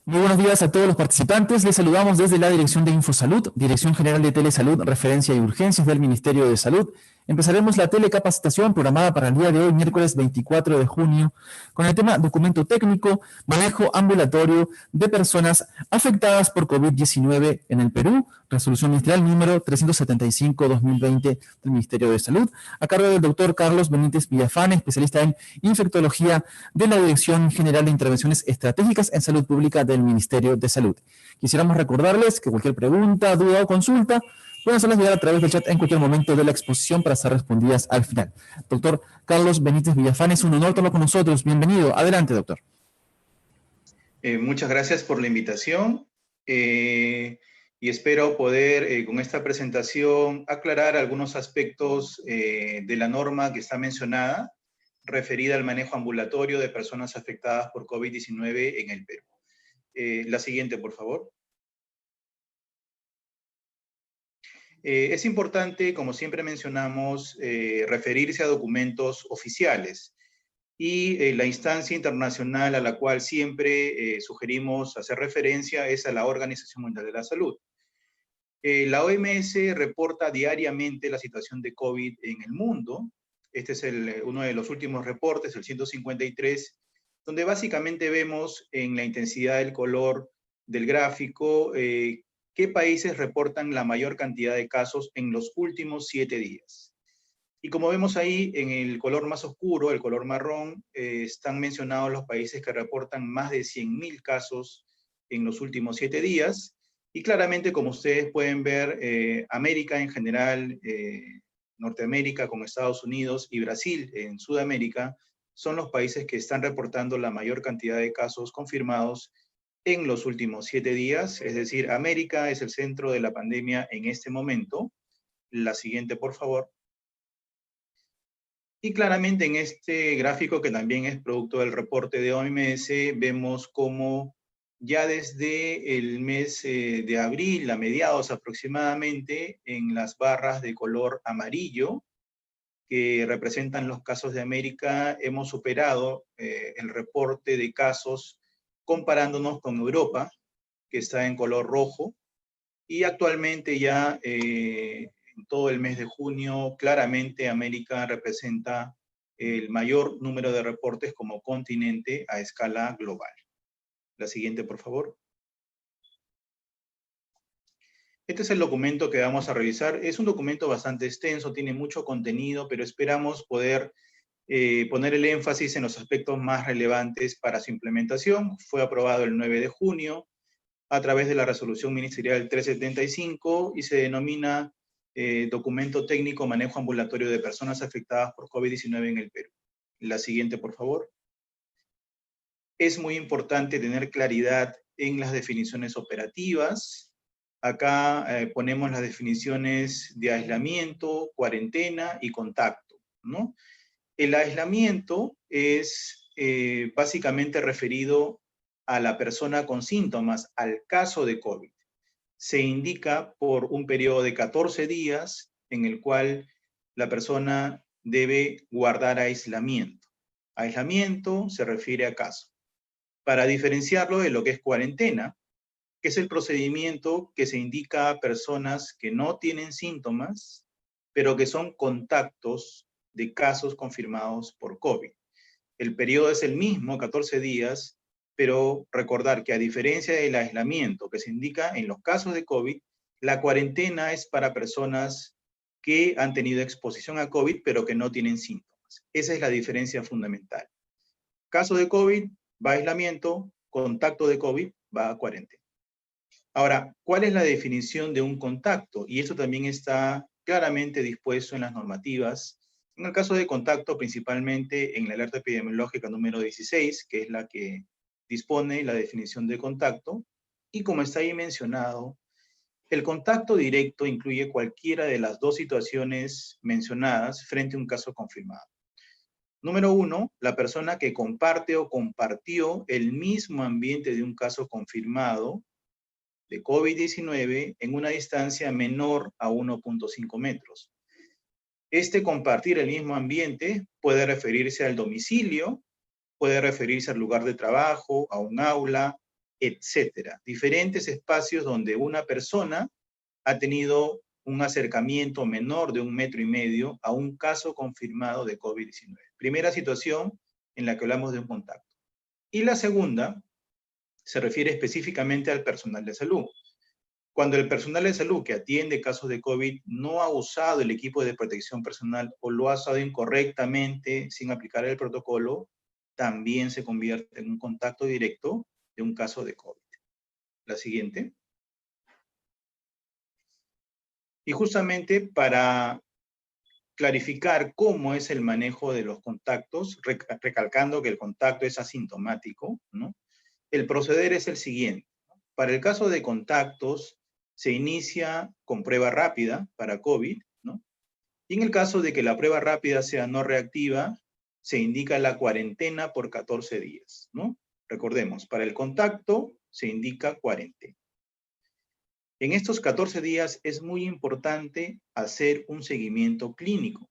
Muy buenos días a todos los participantes. Les saludamos desde la Dirección de Infosalud, Dirección General de Telesalud, Referencia y Urgencias del Ministerio de Salud. Empezaremos la telecapacitación programada para el día de hoy, miércoles 24 de junio, con el tema documento técnico, manejo ambulatorio de personas afectadas por COVID-19 en el Perú, resolución ministerial número 375-2020 del Ministerio de Salud, a cargo del doctor Carlos Benítez Villafán, especialista en infectología de la Dirección General de Intervenciones Estratégicas en Salud Pública del Ministerio de Salud. Quisiéramos recordarles que cualquier pregunta, duda o consulta pueden hacerlas llegar a través del chat en cualquier momento de la exposición para ser respondidas al final. Doctor Carlos Benítez Villafán, es un honor tenerlo con nosotros. Bienvenido. Adelante, doctor. Muchas gracias por la invitación y espero poder con esta presentación aclarar algunos aspectos de la norma que está mencionada referida al manejo ambulatorio de personas afectadas por COVID-19 en el Perú. La siguiente, por favor. Es importante, como siempre mencionamos, referirse a documentos oficiales. Y la instancia internacional a la cual siempre sugerimos hacer referencia es a la Organización Mundial de la Salud. La OMS reporta diariamente la situación de COVID en el mundo. Este es uno de los últimos reportes, el 153, donde básicamente vemos en la intensidad del color del gráfico qué países reportan la mayor cantidad de casos en los últimos 7 días. Y como vemos ahí, en el color más oscuro, el color marrón, están mencionados los países que reportan más de 100.000 casos en los últimos 7 días. Y claramente, como ustedes pueden ver, América en general, Norteamérica con Estados Unidos y Brasil en Sudamérica, son los países que están reportando la mayor cantidad de casos confirmados en los últimos 7 días. Es decir, América es el centro de la pandemia en este momento. La siguiente, por favor. Y claramente en este gráfico, que también es producto del reporte de OMS, vemos cómo ya desde el mes de abril, a mediados aproximadamente, en las barras de color amarillo, que representan los casos de América, hemos superado el reporte de casos comparándonos con Europa, que está en color rojo, y actualmente ya en todo el mes de junio, claramente América representa el mayor número de reportes como continente a escala global. La siguiente, por favor. Este es el documento que vamos a revisar. Es un documento bastante extenso, tiene mucho contenido, pero esperamos poder poner el énfasis en los aspectos más relevantes para su implementación. Fue aprobado el 9 de junio a través de la resolución ministerial 375 y se denomina documento técnico manejo ambulatorio de personas afectadas por COVID-19 en el Perú. La siguiente, por favor. Es muy importante tener claridad en las definiciones operativas. Acá ponemos las definiciones de aislamiento, cuarentena y contacto, ¿no? El aislamiento es básicamente referido a la persona con síntomas, al caso de COVID. Se indica por un periodo de 14 días en el cual la persona debe guardar aislamiento. Aislamiento se refiere a caso. Para diferenciarlo de lo que es cuarentena, que es el procedimiento que se indica a personas que no tienen síntomas, pero que son contactos de casos confirmados por COVID. El periodo es el mismo, 14 días, pero recordar que a diferencia del aislamiento que se indica en los casos de COVID, la cuarentena es para personas que han tenido exposición a COVID, pero que no tienen síntomas. Esa es la diferencia fundamental. Caso de COVID, va a aislamiento, contacto de COVID, va a cuarentena. Ahora, ¿cuál es la definición de un contacto? Y esto también está claramente dispuesto en las normativas. En el caso de contacto, principalmente en la alerta epidemiológica número 16, que es la que dispone la definición de contacto, y como está ahí mencionado, el contacto directo incluye cualquiera de las dos situaciones mencionadas frente a un caso confirmado. Número 1, la persona que comparte o compartió el mismo ambiente de un caso confirmado de COVID-19 en una distancia menor a 1.5 metros. Este compartir el mismo ambiente puede referirse al domicilio, puede referirse al lugar de trabajo, a un aula, etcétera. Diferentes espacios donde una persona ha tenido un acercamiento menor de 1,5 metros a un caso confirmado de COVID-19. Primera situación en la que hablamos de un contacto. Y la segunda se refiere específicamente al personal de salud. Cuando el personal de salud que atiende casos de COVID no ha usado el equipo de protección personal o lo ha usado incorrectamente sin aplicar el protocolo, también se convierte en un contacto directo de un caso de COVID. La siguiente. Y justamente para clarificar cómo es el manejo de los contactos, recalcando que el contacto es asintomático, ¿no? El proceder es el siguiente. Para el caso de contactos, se inicia con prueba rápida para COVID, ¿no? Y en el caso de que la prueba rápida sea no reactiva, se indica la cuarentena por 14 días, ¿no? Recordemos, para el contacto se indica cuarentena. En estos 14 días es muy importante hacer un seguimiento clínico,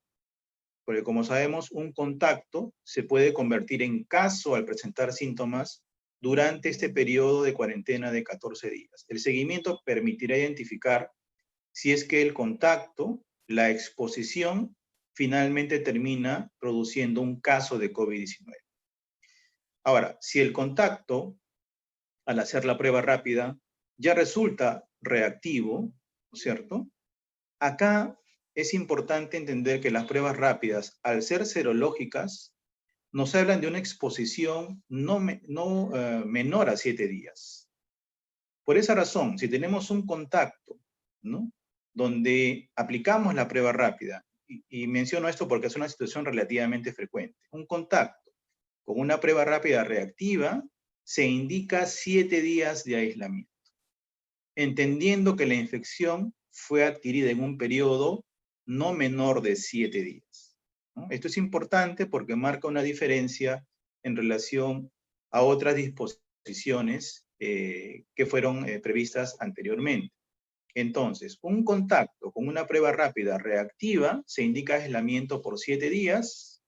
porque como sabemos, un contacto se puede convertir en caso al presentar síntomas durante este periodo de cuarentena de 14 días. El seguimiento permitirá identificar si es que el contacto, la exposición, finalmente termina produciendo un caso de COVID-19. Ahora, si el contacto, al hacer la prueba rápida, ya resulta reactivo, ¿no es cierto? Acá es importante entender que las pruebas rápidas, al ser serológicas, nos hablan de una exposición menor a 7 días. Por esa razón, si tenemos un contacto, ¿no?, donde aplicamos la prueba rápida, y menciono esto porque es una situación relativamente frecuente, un contacto con una prueba rápida reactiva, se indica 7 días de aislamiento, entendiendo que la infección fue adquirida en un periodo no menor de 7 días, ¿no? Esto es importante porque marca una diferencia en relación a otras disposiciones que fueron previstas anteriormente. Entonces, un contacto con una prueba rápida reactiva se indica aislamiento por 7 días,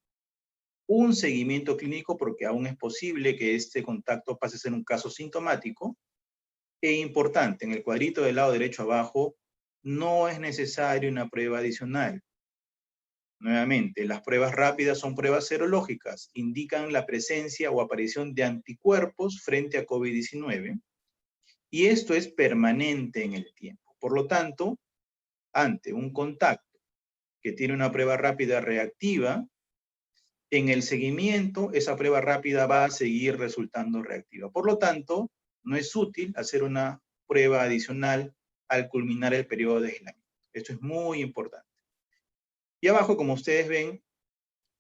un seguimiento clínico porque aún es posible que este contacto pase a ser un caso sintomático, e importante, en el cuadrito del lado derecho abajo, no es necesaria una prueba adicional. Nuevamente, las pruebas rápidas son pruebas serológicas, indican la presencia o aparición de anticuerpos frente a COVID-19, y esto es permanente en el tiempo. Por lo tanto, ante un contacto que tiene una prueba rápida reactiva, en el seguimiento esa prueba rápida va a seguir resultando reactiva. Por lo tanto, no es útil hacer una prueba adicional al culminar el periodo de aislamiento. Esto es muy importante. Y abajo, como ustedes ven,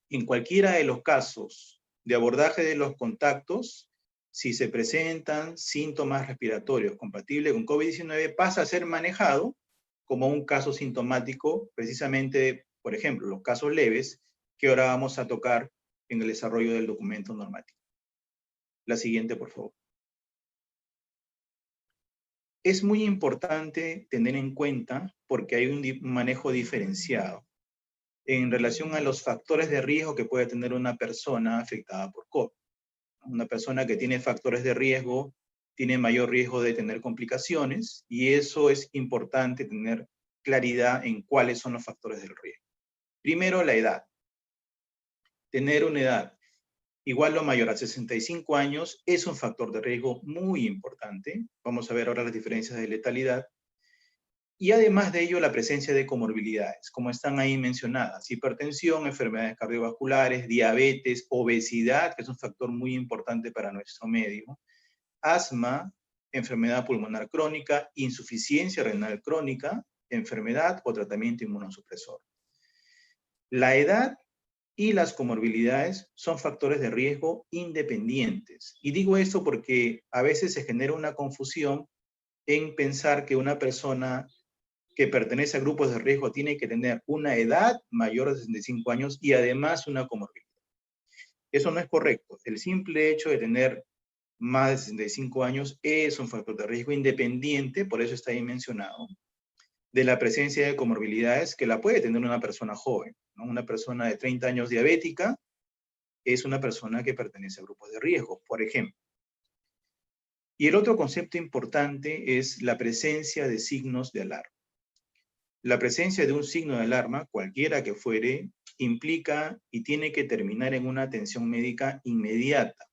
en cualquiera de los casos de abordaje de los contactos, si se presentan síntomas respiratorios compatibles con COVID-19, pasa a ser manejado como un caso sintomático, precisamente, por ejemplo, los casos leves, que ahora vamos a tocar en el desarrollo del documento normativo. La siguiente, por favor. Es muy importante tener en cuenta, porque hay un manejo diferenciado en relación a los factores de riesgo que puede tener una persona afectada por COVID. Una persona que tiene factores de riesgo tiene mayor riesgo de tener complicaciones, y eso es importante tener claridad en cuáles son los factores del riesgo. Primero, la edad. Tener una edad igual o mayor a 65 años es un factor de riesgo muy importante. Vamos a ver ahora las diferencias de letalidad. Y además de ello, la presencia de comorbilidades, como están ahí mencionadas: hipertensión, enfermedades cardiovasculares, diabetes, obesidad, que es un factor muy importante para nuestro medio, asma, enfermedad pulmonar crónica, insuficiencia renal crónica, enfermedad o tratamiento inmunosupresor. La edad y las comorbilidades son factores de riesgo independientes. Y digo esto porque a veces se genera una confusión en pensar que una persona que pertenece a grupos de riesgo tiene que tener una edad mayor de 65 años y además una comorbilidad. Eso no es correcto. El simple hecho de tener más de 65 años es un factor de riesgo independiente, por eso está ahí mencionado, de la presencia de comorbilidades que la puede tener una persona joven, ¿no? Una persona de 30 años diabética es una persona que pertenece a grupos de riesgo, por ejemplo. Y el otro concepto importante es la presencia de signos de alarma. La presencia de un signo de alarma, cualquiera que fuere, implica y tiene que terminar en una atención médica inmediata,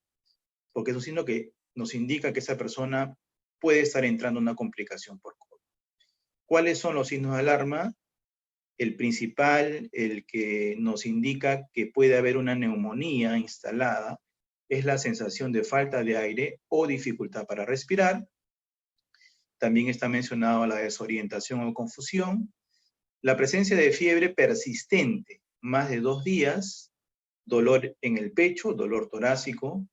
porque es un signo que nos indica que esa persona puede estar entrando en una complicación por COVID. ¿Cuáles son los signos de alarma? El principal, el que nos indica que puede haber una neumonía instalada, es la sensación de falta de aire o dificultad para respirar. También está mencionado la desorientación o confusión, la presencia de fiebre persistente, más de 2 días, dolor en el pecho, dolor torácico,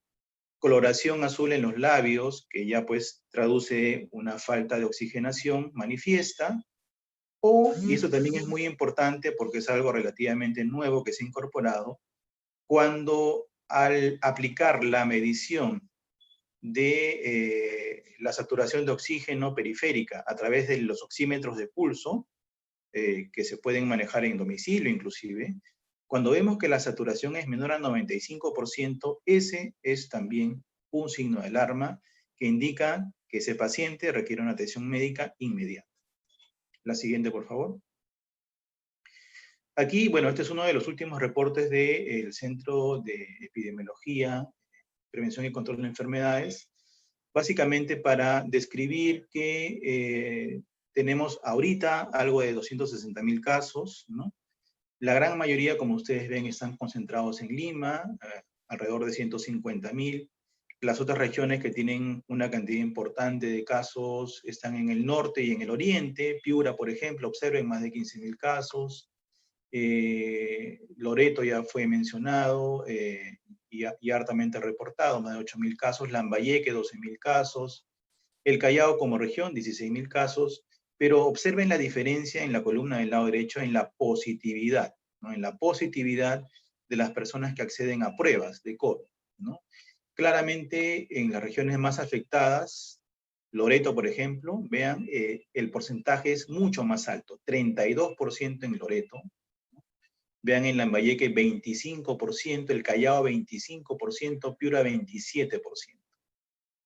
coloración azul en los labios, que ya pues traduce una falta de oxigenación manifiesta, y eso también es muy importante porque es algo relativamente nuevo que se ha incorporado, cuando al aplicar la medición de la saturación de oxígeno periférica a través de los oxímetros de pulso, que se pueden manejar en domicilio inclusive, cuando vemos que la saturación es menor al 95%, ese es también un signo de alarma que indica que ese paciente requiere una atención médica inmediata. La siguiente, por favor. Aquí, bueno, este es uno de los últimos reportes del Centro de Epidemiología, Prevención y Control de Enfermedades, básicamente para describir que tenemos ahorita algo de 260.000 casos, ¿no? La gran mayoría, como ustedes ven, están concentrados en Lima, alrededor de 150.000. Las otras regiones que tienen una cantidad importante de casos están en el norte y en el oriente. Piura, por ejemplo, observen más de 15.000 casos. Loreto ya fue mencionado y hartamente reportado, más de 8.000 casos. Lambayeque, 12.000 casos. El Callao como región, 16.000 casos. Pero observen la diferencia en la columna del lado derecho en la positividad, ¿no? En la positividad de las personas que acceden a pruebas de COVID, ¿no? Claramente, en las regiones más afectadas, Loreto, por ejemplo, vean, el porcentaje es mucho más alto, 32% en Loreto. Vean en Lambayeque 25%, el Callao 25%, Piura 27%.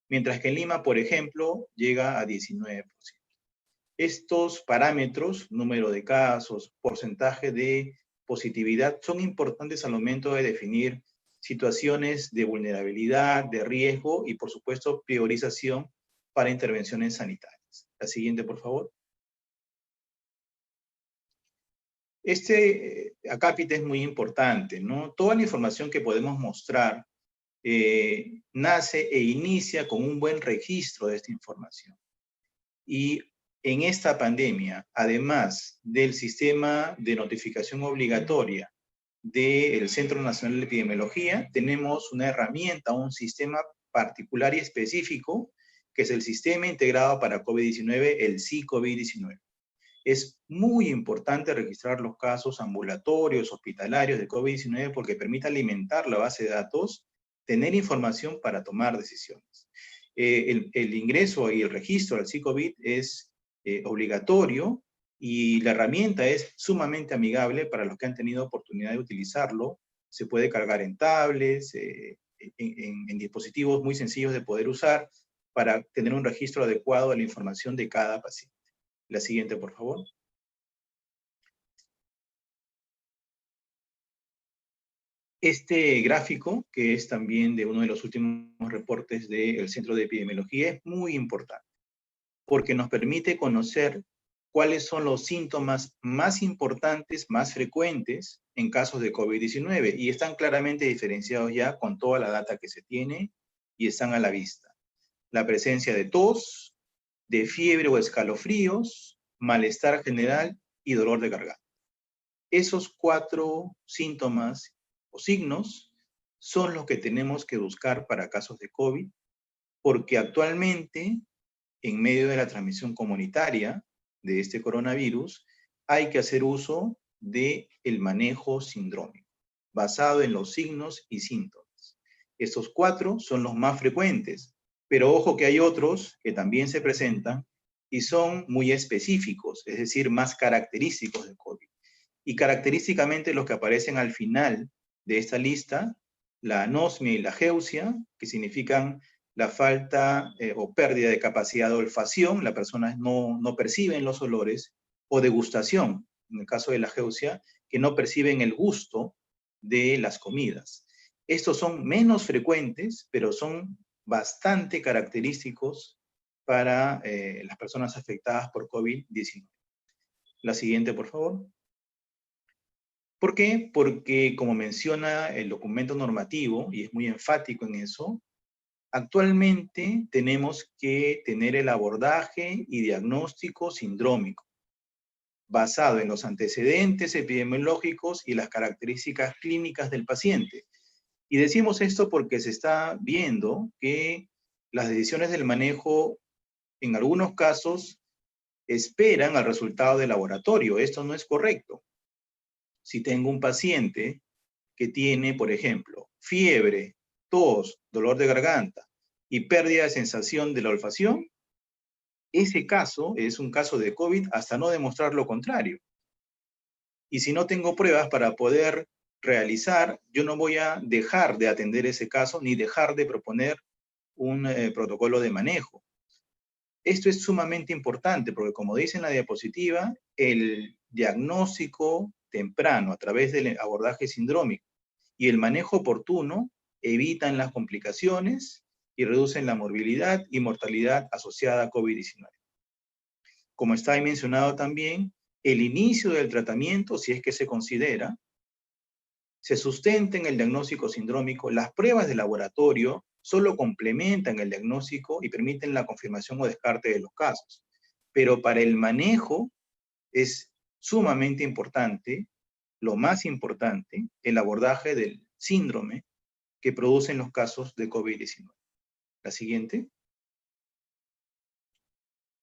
Mientras que en Lima, por ejemplo, llega a 19%. Estos parámetros, número de casos, porcentaje de positividad, son importantes al momento de definir situaciones de vulnerabilidad, de riesgo y, por supuesto, priorización para intervenciones sanitarias. La siguiente, por favor. Este acápite es muy importante, ¿no? Toda la información que podemos mostrar nace e inicia con un buen registro de esta información. Y en esta pandemia, además del sistema de notificación obligatoria del Centro Nacional de Epidemiología, tenemos una herramienta, un sistema particular y específico, que es el Sistema Integrado para COVID-19, el SICOVID-19. Es muy importante registrar los casos ambulatorios, hospitalarios de COVID-19 porque permite alimentar la base de datos, tener información para tomar decisiones. El ingreso y el registro al SICOVID es obligatorio y la herramienta es sumamente amigable para los que han tenido oportunidad de utilizarlo. Se puede cargar en tablets, en dispositivos muy sencillos de poder usar para tener un registro adecuado de la información de cada paciente. La siguiente, por favor. Este gráfico, que es también de uno de los últimos reportes del Centro de Epidemiología, es muy importante porque nos permite conocer cuáles son los síntomas más importantes, más frecuentes en casos de COVID-19 y están claramente diferenciados ya con toda la data que se tiene y están a la vista. La presencia de tos, de fiebre o escalofríos, malestar general y dolor de garganta. Esos 4 síntomas o signos son los que tenemos que buscar para casos de COVID, porque actualmente, en medio de la transmisión comunitaria de este coronavirus, hay que hacer uso del manejo sindrómico, basado en los signos y síntomas. Estos 4 son los más frecuentes, pero ojo que hay otros que también se presentan y son muy específicos, es decir, más característicos del COVID. Y característicamente los que aparecen al final de esta lista, la anosmia y la geusia, que significan la falta o pérdida de capacidad de olfacción, las personas no perciben los olores, o degustación, en el caso de la geusia, que no perciben el gusto de las comidas. Estos son menos frecuentes, pero son bastante característicos para las personas afectadas por COVID-19. La siguiente, por favor. ¿Por qué? Porque, como menciona el documento normativo, y es muy enfático en eso, actualmente tenemos que tener el abordaje y diagnóstico sindrómico, basado en los antecedentes epidemiológicos y las características clínicas del paciente. Y decimos esto porque se está viendo que las decisiones del manejo, en algunos casos, esperan al resultado del laboratorio. Esto no es correcto. Si tengo un paciente que tiene, por ejemplo, fiebre, tos, dolor de garganta y pérdida de sensación de la olfacción, ese caso es un caso de COVID hasta no demostrar lo contrario. Y si no tengo pruebas para poder realizar, yo no voy a dejar de atender ese caso ni dejar de proponer un protocolo de manejo. Esto es sumamente importante porque, como dice en la diapositiva, el diagnóstico temprano a través del abordaje sindrómico y el manejo oportuno evitan las complicaciones y reducen la morbilidad y mortalidad asociada a COVID-19. Como está ahí mencionado también, el inicio del tratamiento, si es que se considera, se sustenta en el diagnóstico sindrómico. Las pruebas de laboratorio solo complementan el diagnóstico y permiten la confirmación o descarte de los casos. Pero para el manejo es sumamente importante, lo más importante, el abordaje del síndrome que producen los casos de COVID-19. La siguiente.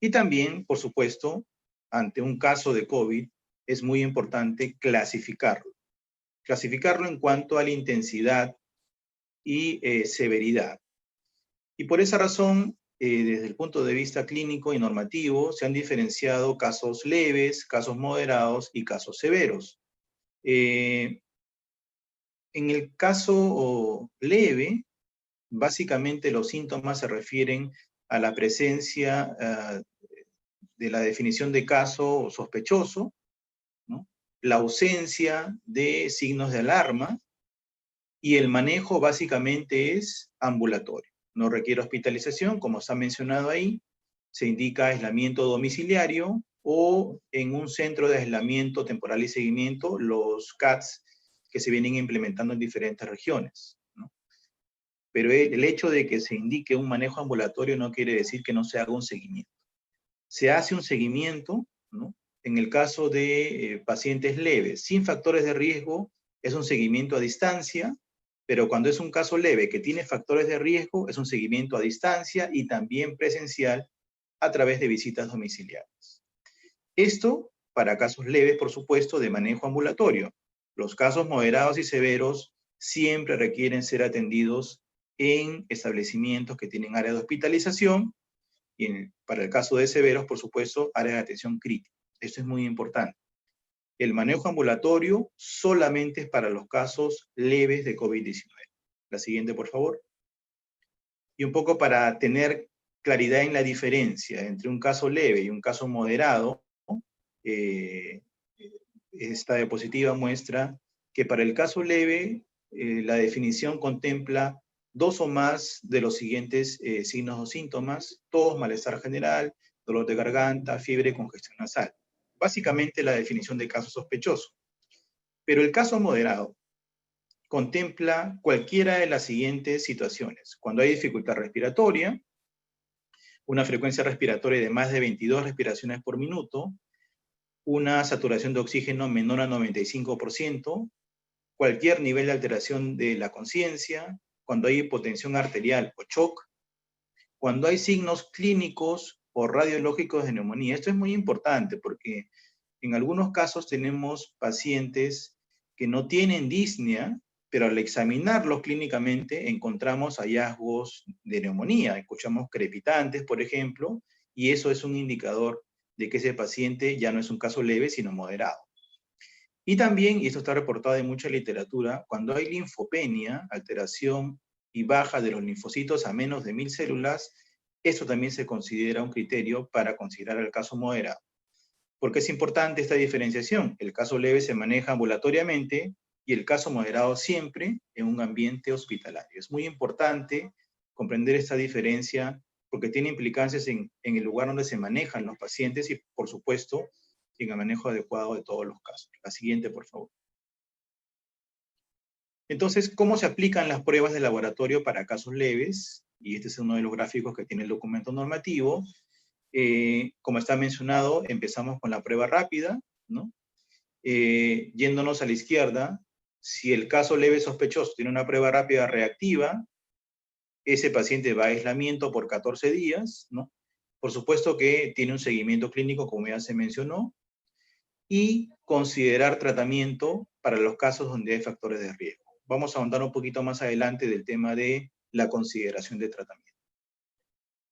Y también, por supuesto, ante un caso de COVID, es muy importante clasificarlo. Clasificarlo en cuanto a la intensidad y severidad. Y por esa razón, desde el punto de vista clínico y normativo, se han diferenciado casos leves, casos moderados y casos severos. En el caso leve, básicamente los síntomas se refieren a la presencia de la definición de caso sospechoso, ¿no? La ausencia de signos de alarma, y el manejo básicamente es ambulatorio. No requiere hospitalización, como está mencionado ahí. Se indica aislamiento domiciliario o en un centro de aislamiento temporal y seguimiento, los CATS que se vienen implementando en diferentes regiones, ¿no? Pero el hecho de que se indique un manejo ambulatorio no quiere decir que no se haga un seguimiento. Se hace un seguimiento, ¿no? En el caso de pacientes leves, sin factores de riesgo, es un seguimiento a distancia, pero cuando es un caso leve que tiene factores de riesgo, es un seguimiento a distancia y también presencial a través de visitas domiciliarias. Esto para casos leves, por supuesto, de manejo ambulatorio. Los casos moderados y severos siempre requieren ser atendidos en establecimientos que tienen área de hospitalización y para el caso de severos, por supuesto, área de atención crítica. Esto es muy importante. El manejo ambulatorio solamente es para los casos leves de COVID-19. La siguiente, por favor. Y un poco para tener claridad en la diferencia entre un caso leve y un caso moderado, esta diapositiva muestra que para el caso leve, la definición contempla 2 o más de los siguientes signos o síntomas: tos, malestar general, dolor de garganta, fiebre, congestión nasal. Básicamente la definición de caso sospechoso. Pero el caso moderado contempla cualquiera de las siguientes situaciones: cuando hay dificultad respiratoria, una frecuencia respiratoria de más de 22 respiraciones por minuto, una saturación de oxígeno menor a 95%, cualquier nivel de alteración de la conciencia, cuando hay hipotensión arterial o shock, cuando hay signos clínicos o radiológicos de neumonía. Esto es muy importante porque en algunos casos tenemos pacientes que no tienen disnea, pero al examinarlos clínicamente encontramos hallazgos de neumonía. Escuchamos crepitantes, por ejemplo, y eso es un indicador de que ese paciente ya no es un caso leve, sino moderado. Y también, y esto está reportado en mucha literatura, cuando hay linfopenia, alteración y baja de los linfocitos a menos de 1000 células, esto también se considera un criterio para considerar el caso moderado. ¿Por qué es importante esta diferenciación? El caso leve se maneja ambulatoriamente y el caso moderado siempre en un ambiente hospitalario. Es muy importante comprender esta diferencia porque tiene implicancias en el lugar donde se manejan los pacientes y, por supuesto, en el manejo adecuado de todos los casos. La siguiente, por favor. Entonces, ¿cómo se aplican las pruebas de laboratorio para casos leves? Y este es uno de los gráficos que tiene el documento normativo. Como está mencionado, empezamos con la prueba rápida, ¿no? Yéndonos a la izquierda, si el caso leve sospechoso tiene una prueba rápida reactiva, ese paciente va a aislamiento por 14 días, ¿no? Por supuesto que tiene un seguimiento clínico, como ya se mencionó, y considerar tratamiento para los casos donde hay factores de riesgo. Vamos a ahondar un poquito más adelante del tema de la consideración de tratamiento.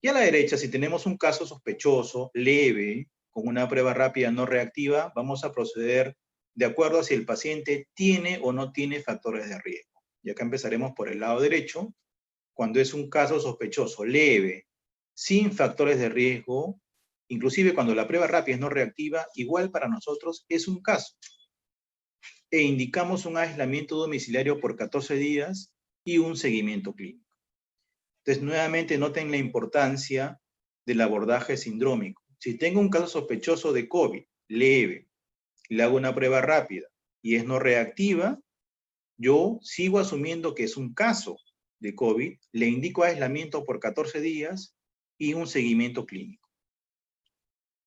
Y a la derecha, si tenemos un caso sospechoso, leve, con una prueba rápida no reactiva, vamos a proceder de acuerdo a si el paciente tiene o no tiene factores de riesgo. Y acá empezaremos por el lado derecho. Cuando es un caso sospechoso, leve, sin factores de riesgo, inclusive cuando la prueba rápida es no reactiva, igual para nosotros es un caso. E indicamos un aislamiento domiciliario por 14 días y un seguimiento clínico. Entonces, nuevamente noten la importancia del abordaje sindrómico. Si tengo un caso sospechoso de COVID, leve, le hago una prueba rápida y es no reactiva, yo sigo asumiendo que es un caso de COVID, le indico aislamiento por 14 días y un seguimiento clínico.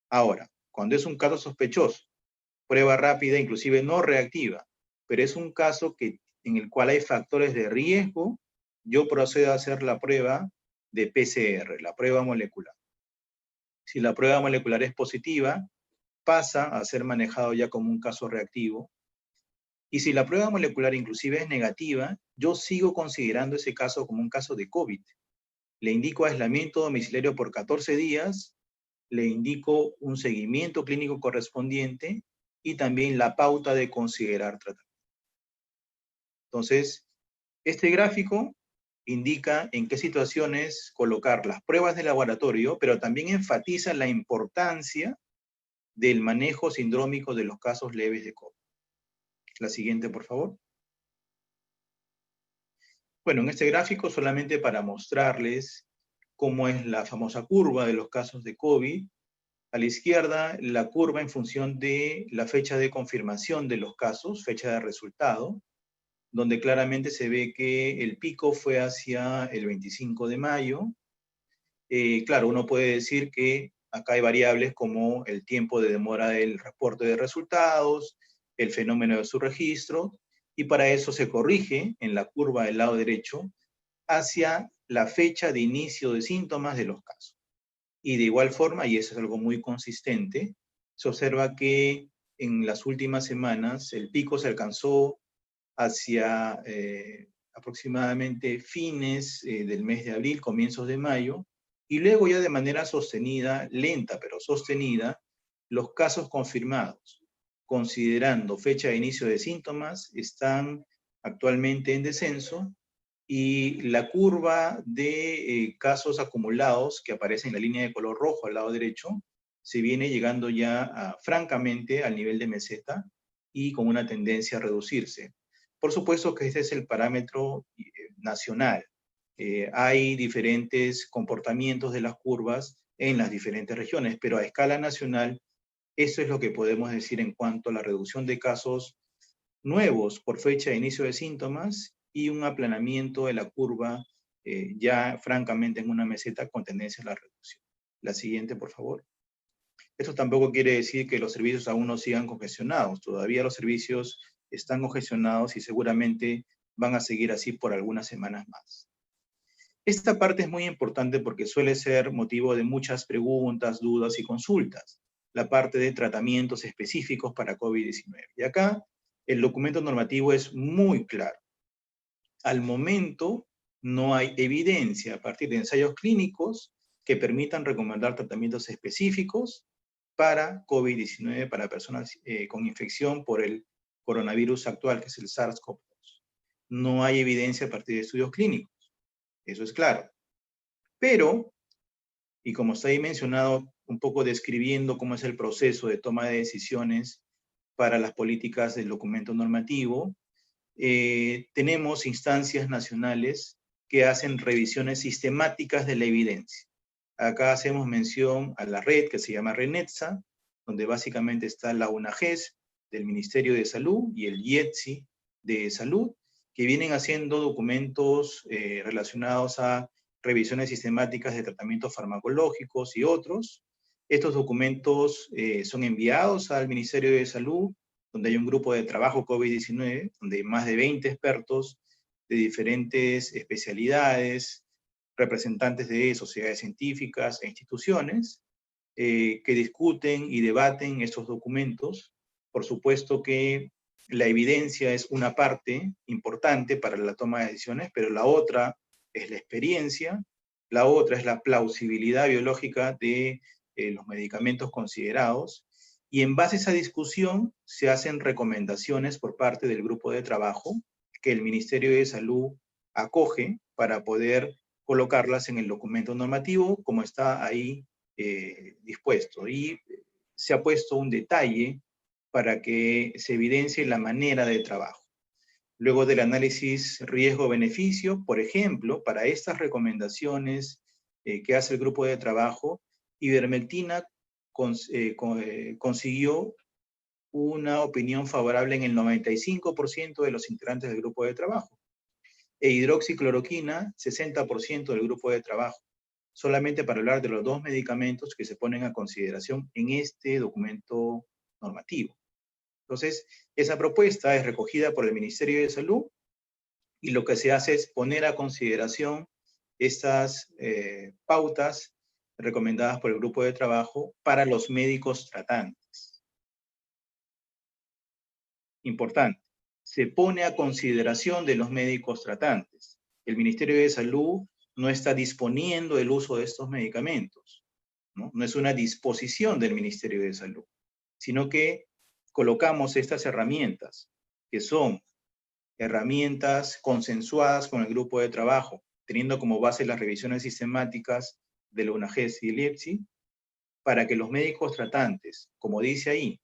Ahora, cuando es un caso sospechoso, prueba rápida, inclusive no reactiva, pero es un caso en el cual hay factores de riesgo, yo procedo a hacer la prueba de PCR, la prueba molecular. Si la prueba molecular es positiva, pasa a ser manejado ya como un caso reactivo. Y si la prueba molecular inclusive es negativa, yo sigo considerando ese caso como un caso de COVID. Le indico aislamiento domiciliario por 14 días, le indico un seguimiento clínico correspondiente y también la pauta de considerar tratamiento. Entonces, este gráfico indica en qué situaciones colocar las pruebas de laboratorio, pero también enfatiza la importancia del manejo sindrómico de los casos leves de COVID. La siguiente, por favor. Bueno, en este gráfico solamente para mostrarles cómo es la famosa curva de los casos de COVID. A la izquierda, la curva en función de la fecha de confirmación de los casos, fecha de resultado, donde claramente se ve que el pico fue hacia el 25 de mayo. Claro, uno puede decir que acá hay variables como el tiempo de demora del reporte de resultados, el fenómeno de su registro, y para eso se corrige en la curva del lado derecho hacia la fecha de inicio de síntomas de los casos. Y de igual forma, y eso es algo muy consistente, se observa que en las últimas semanas el pico se alcanzó hacia aproximadamente fines del mes de abril, comienzos de mayo, y luego ya de manera sostenida, lenta pero sostenida, los casos confirmados, considerando fecha de inicio de síntomas, están actualmente en descenso y la curva de casos acumulados que aparece en la línea de color rojo al lado derecho, se viene llegando ya francamente al nivel de meseta y con una tendencia a reducirse. Por supuesto que este es el parámetro nacional. Hay diferentes comportamientos de las curvas en las diferentes regiones, pero a escala nacional, eso es lo que podemos decir en cuanto a la reducción de casos nuevos por fecha de inicio de síntomas y un aplanamiento de la curva ya francamente en una meseta con tendencia a la reducción. La siguiente, por favor. Esto tampoco quiere decir que los servicios aún no sigan congestionados. Todavía los servicios están congestionados y seguramente van a seguir así por algunas semanas más. Esta parte es muy importante porque suele ser motivo de muchas preguntas, dudas y consultas. La parte de tratamientos específicos para COVID-19. Y acá el documento normativo es muy claro. Al momento no hay evidencia a partir de ensayos clínicos que permitan recomendar tratamientos específicos para COVID-19, para personas con infección por el coronavirus actual, que es el SARS-CoV-2. No hay evidencia a partir de estudios clínicos. eso es claro. Pero, y como está ahí mencionado, un poco describiendo cómo es el proceso de toma de decisiones para las políticas del documento normativo, tenemos instancias nacionales que hacen revisiones sistemáticas de la evidencia. Acá hacemos mención a la red que se llama RENETSA, donde básicamente está la UNAGES del Ministerio de Salud y el IETSI de Salud, que vienen haciendo documentos relacionados a revisiones sistemáticas de tratamientos farmacológicos y otros. Estos documentos son enviados al Ministerio de Salud, donde hay un grupo de trabajo COVID-19, donde hay más de 20 expertos de diferentes especialidades, representantes de sociedades científicas e instituciones, que discuten y debaten estos documentos. Por supuesto que la evidencia es una parte importante para la toma de decisiones, pero la otra es la experiencia, la otra es la plausibilidad biológica de los medicamentos considerados, y en base a esa discusión se hacen recomendaciones por parte del grupo de trabajo que el Ministerio de Salud acoge para poder colocarlas en el documento normativo como está ahí dispuesto. Y se ha puesto un detalle para que se evidencie la manera de trabajo. Luego del análisis riesgo-beneficio, por ejemplo, para estas recomendaciones que hace el grupo de trabajo, ivermectina consiguió una opinión favorable en el 95% de los integrantes del grupo de trabajo. E hidroxicloroquina, 60% del grupo de trabajo. Solamente para hablar de los dos medicamentos que se ponen a consideración en este documento normativo. Entonces, esa propuesta es recogida por el Ministerio de Salud y lo que se hace es poner a consideración estas pautas recomendadas por el grupo de trabajo para los médicos tratantes. Importante, se pone a consideración de los médicos tratantes. El Ministerio de Salud no está disponiendo el uso de estos medicamentos, ¿no? No es una disposición del Ministerio de Salud, sino que colocamos estas herramientas, que son herramientas consensuadas con el grupo de trabajo, teniendo como base las revisiones sistemáticas de la UNAGES y el IEPSI, para que los médicos tratantes, como dice ahí,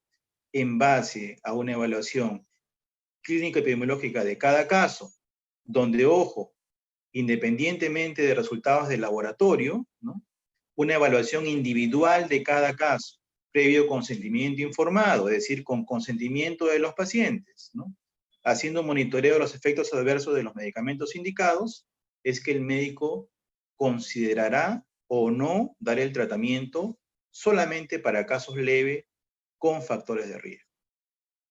en base a una evaluación clínica epidemiológica de cada caso, donde, ojo, independientemente de resultados de laboratorio, ¿no? Una evaluación individual de cada caso, previo consentimiento informado, es decir, con consentimiento de los pacientes, ¿no? Haciendo monitoreo de los efectos adversos de los medicamentos indicados, es que el médico considerará o no dar el tratamiento solamente para casos leves con factores de riesgo.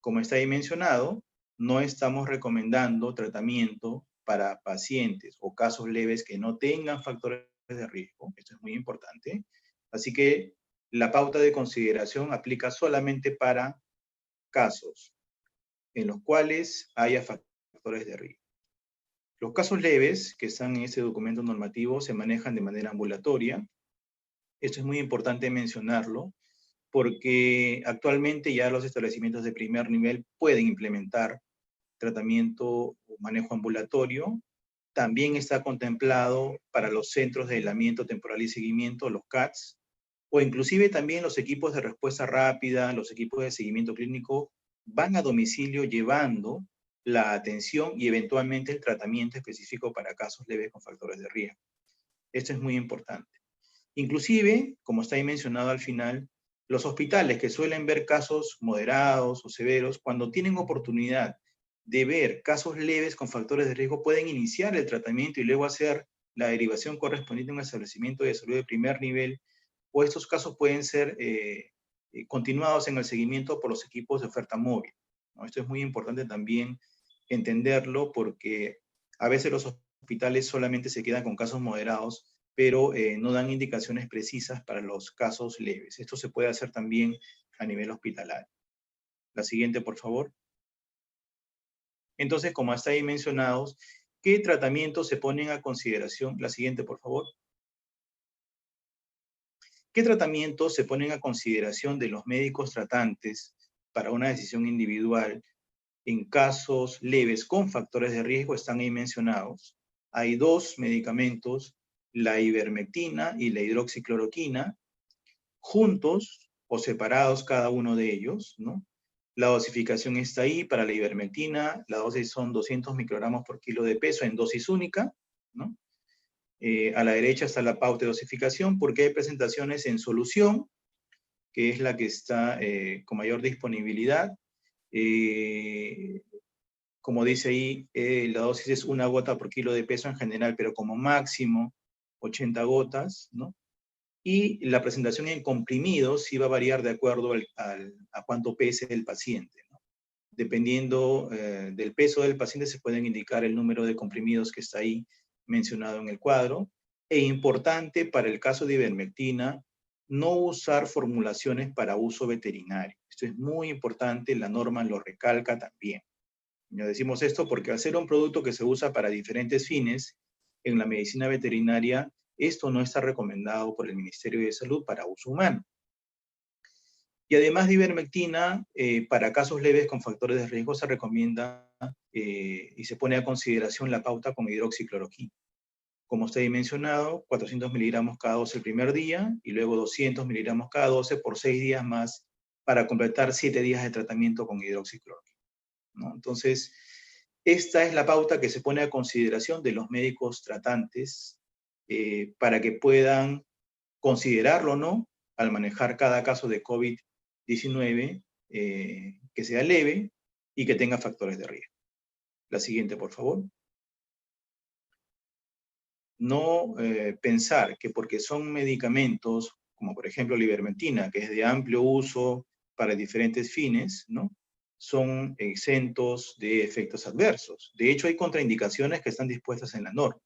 Como está ahí mencionado, no estamos recomendando tratamiento para pacientes o casos leves que no tengan factores de riesgo. Esto es muy importante. Así que la pauta de consideración aplica solamente para casos en los cuales haya factores de riesgo. Los casos leves que están en este documento normativo se manejan de manera ambulatoria. Esto es muy importante mencionarlo porque actualmente ya los establecimientos de primer nivel pueden implementar tratamiento o manejo ambulatorio. También está contemplado para los centros de aislamiento temporal y seguimiento, los CATS, o inclusive también los equipos de respuesta rápida, los equipos de seguimiento clínico, van a domicilio llevando la atención y eventualmente el tratamiento específico para casos leves con factores de riesgo. Esto es muy importante. Inclusive, como está ahí mencionado al final, los hospitales que suelen ver casos moderados o severos, cuando tienen oportunidad de ver casos leves con factores de riesgo, pueden iniciar el tratamiento y luego hacer la derivación correspondiente a un establecimiento de salud de primer nivel, o estos casos pueden ser continuados en el seguimiento por los equipos de oferta móvil, ¿no? Esto es muy importante también entenderlo porque a veces los hospitales solamente se quedan con casos moderados, pero no dan indicaciones precisas para los casos leves. Esto se puede hacer también a nivel hospitalario. La siguiente, por favor. Entonces, como hasta ahí mencionados, ¿qué tratamientos se ponen a consideración? La siguiente, por favor. ¿Qué tratamientos se ponen a consideración de los médicos tratantes para una decisión individual en casos leves con factores de riesgo? Están ahí mencionados. hay dos medicamentos, la ivermectina y la hidroxicloroquina, juntos o separados cada uno de ellos, ¿no? La dosificación está ahí para la ivermectina, la dosis son 200 microgramos por kilo de peso en dosis única, ¿no? A la derecha está la pauta de dosificación porque hay presentaciones en solución, que es la que está con mayor disponibilidad. Como dice ahí, la dosis es 1 gota por kilo de peso en general, pero como máximo 80 gotas, ¿no? Y la presentación en comprimidos sí va a variar de acuerdo a cuánto pese el paciente, ¿no? Dependiendo del peso del paciente se pueden indicar el número de comprimidos que está ahí mencionado en el cuadro. E importante para el caso de ivermectina, no usar formulaciones para uso veterinario. Esto es muy importante, la norma lo recalca también. Ya decimos esto porque al ser un producto que se usa para diferentes fines en la medicina veterinaria, esto no está recomendado por el Ministerio de Salud para uso humano. Y además de ivermectina, para casos leves con factores de riesgo se recomienda y se pone a consideración la pauta con hidroxicloroquina. Como usted ha mencionado, 400 miligramos cada 12 el primer día y luego 200 miligramos cada 12 por 6 días más para completar 7 días de tratamiento con hidroxicloroquina, ¿no? Entonces, esta es la pauta que se pone a consideración de los médicos tratantes para que puedan considerarlo o no al manejar cada caso de COVID-19 que sea leve y que tenga factores de riesgo. La siguiente, por favor. No pensar que porque son medicamentos, como por ejemplo la ivermectina, que es de amplio uso para diferentes fines, ¿no? Son exentos de efectos adversos. De hecho, hay contraindicaciones que están dispuestas en la norma.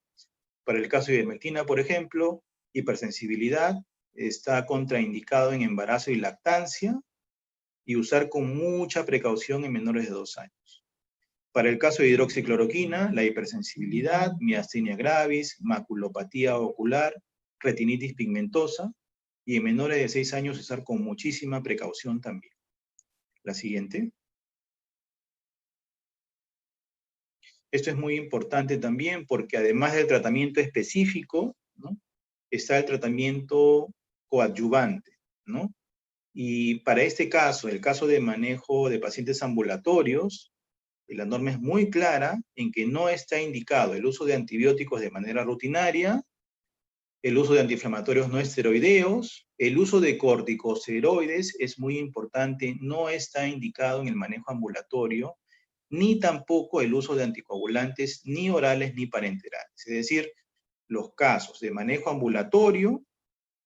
Para el caso de ivermectina, por ejemplo, hipersensibilidad está contraindicado en embarazo y lactancia y usar con mucha precaución en menores de 2 años. Para el caso de hidroxicloroquina, la hipersensibilidad, miastenia gravis, maculopatía ocular, retinitis pigmentosa, y en menores de 6 años usar con muchísima precaución también. La siguiente. Esto es muy importante también porque además del tratamiento específico, ¿no? Está el tratamiento coadyuvante, ¿no? Y para este caso, el caso de manejo de pacientes ambulatorios, la norma es muy clara en que no está indicado el uso de antibióticos de manera rutinaria, el uso de antiinflamatorios no esteroideos, el uso de corticosteroides es muy importante, no está indicado en el manejo ambulatorio, ni tampoco el uso de anticoagulantes ni orales ni parenterales. Es decir, los casos de manejo ambulatorio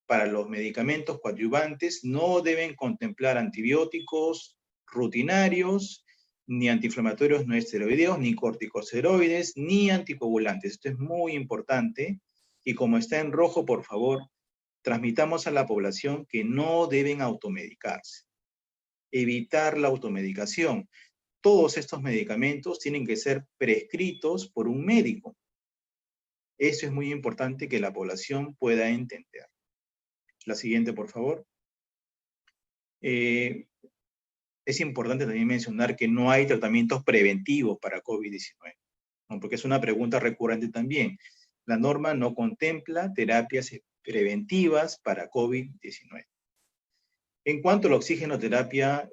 para los medicamentos coadyuvantes no deben contemplar antibióticos rutinarios, ni antiinflamatorios no esteroideos, ni corticosteroides, ni anticoagulantes. Esto es muy importante. Y como está en rojo, por favor, transmitamos a la población que no deben automedicarse. Evitar la automedicación. Todos estos medicamentos tienen que ser prescritos por un médico. Eso es muy importante que la población pueda entender. La siguiente, por favor. Es importante también mencionar que no hay tratamientos preventivos para COVID-19, ¿no? Porque es una pregunta recurrente también. La norma no contempla terapias preventivas para COVID-19. En cuanto a la oxigenoterapia,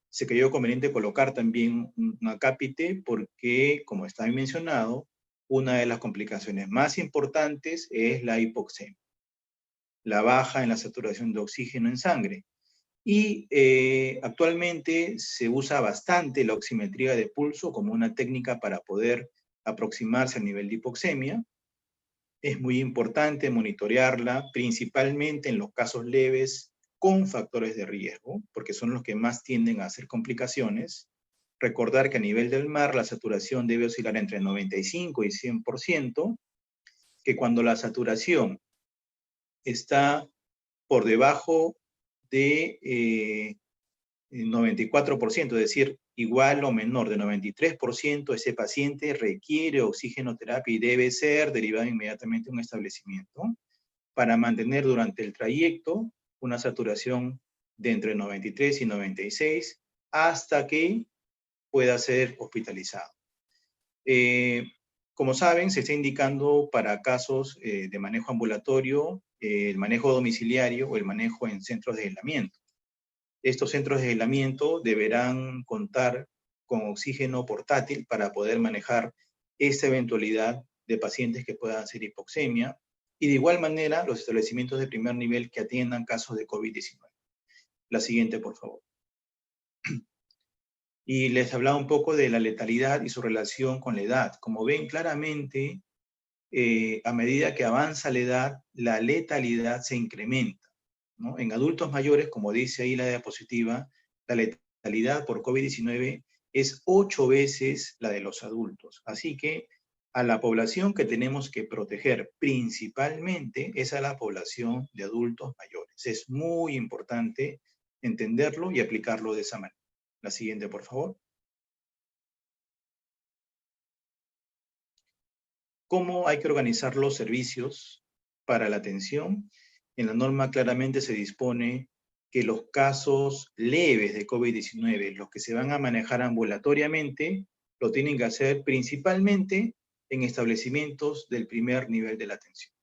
se creyó conveniente colocar también un acápite porque, como está mencionado, una de las complicaciones más importantes es la hipoxemia, la baja en la saturación de oxígeno en sangre. Y actualmente se usa bastante la oximetría de pulso como una técnica para poder aproximarse al nivel de hipoxemia. Es muy importante monitorearla, principalmente en los casos leves con factores de riesgo, porque son los que más tienden a hacer complicaciones. Recordar que a nivel del mar la saturación debe oscilar entre 95 y 100%, que cuando la saturación está por debajo de 94%, es decir, igual o menor de 93%, ese paciente requiere oxigenoterapia y debe ser derivado inmediatamente a un establecimiento para mantener durante el trayecto una saturación de entre 93 y 96 hasta que pueda ser hospitalizado. Como saben, se está indicando para casos de manejo ambulatorio, el manejo domiciliario o el manejo en centros de aislamiento. Estos centros de aislamiento deberán contar con oxígeno portátil para poder manejar esta eventualidad de pacientes que puedan hacer hipoxemia, y de igual manera los establecimientos de primer nivel que atiendan casos de COVID-19. La siguiente, por favor. Y les hablaba un poco de la letalidad y su relación con la edad. Como ven claramente, a medida que avanza la edad, la letalidad se incrementa, ¿no? En adultos mayores, como dice ahí la diapositiva, la letalidad por COVID-19 es 8 veces la de los adultos. Así que a la población que tenemos que proteger principalmente es a la población de adultos mayores. Es muy importante entenderlo y aplicarlo de esa manera. La siguiente, por favor. ¿Cómo hay que organizar los servicios para la atención? En la norma claramente se dispone que los casos leves de COVID-19, los que se van a manejar ambulatoriamente, lo tienen que hacer principalmente en establecimientos del primer nivel de la atención.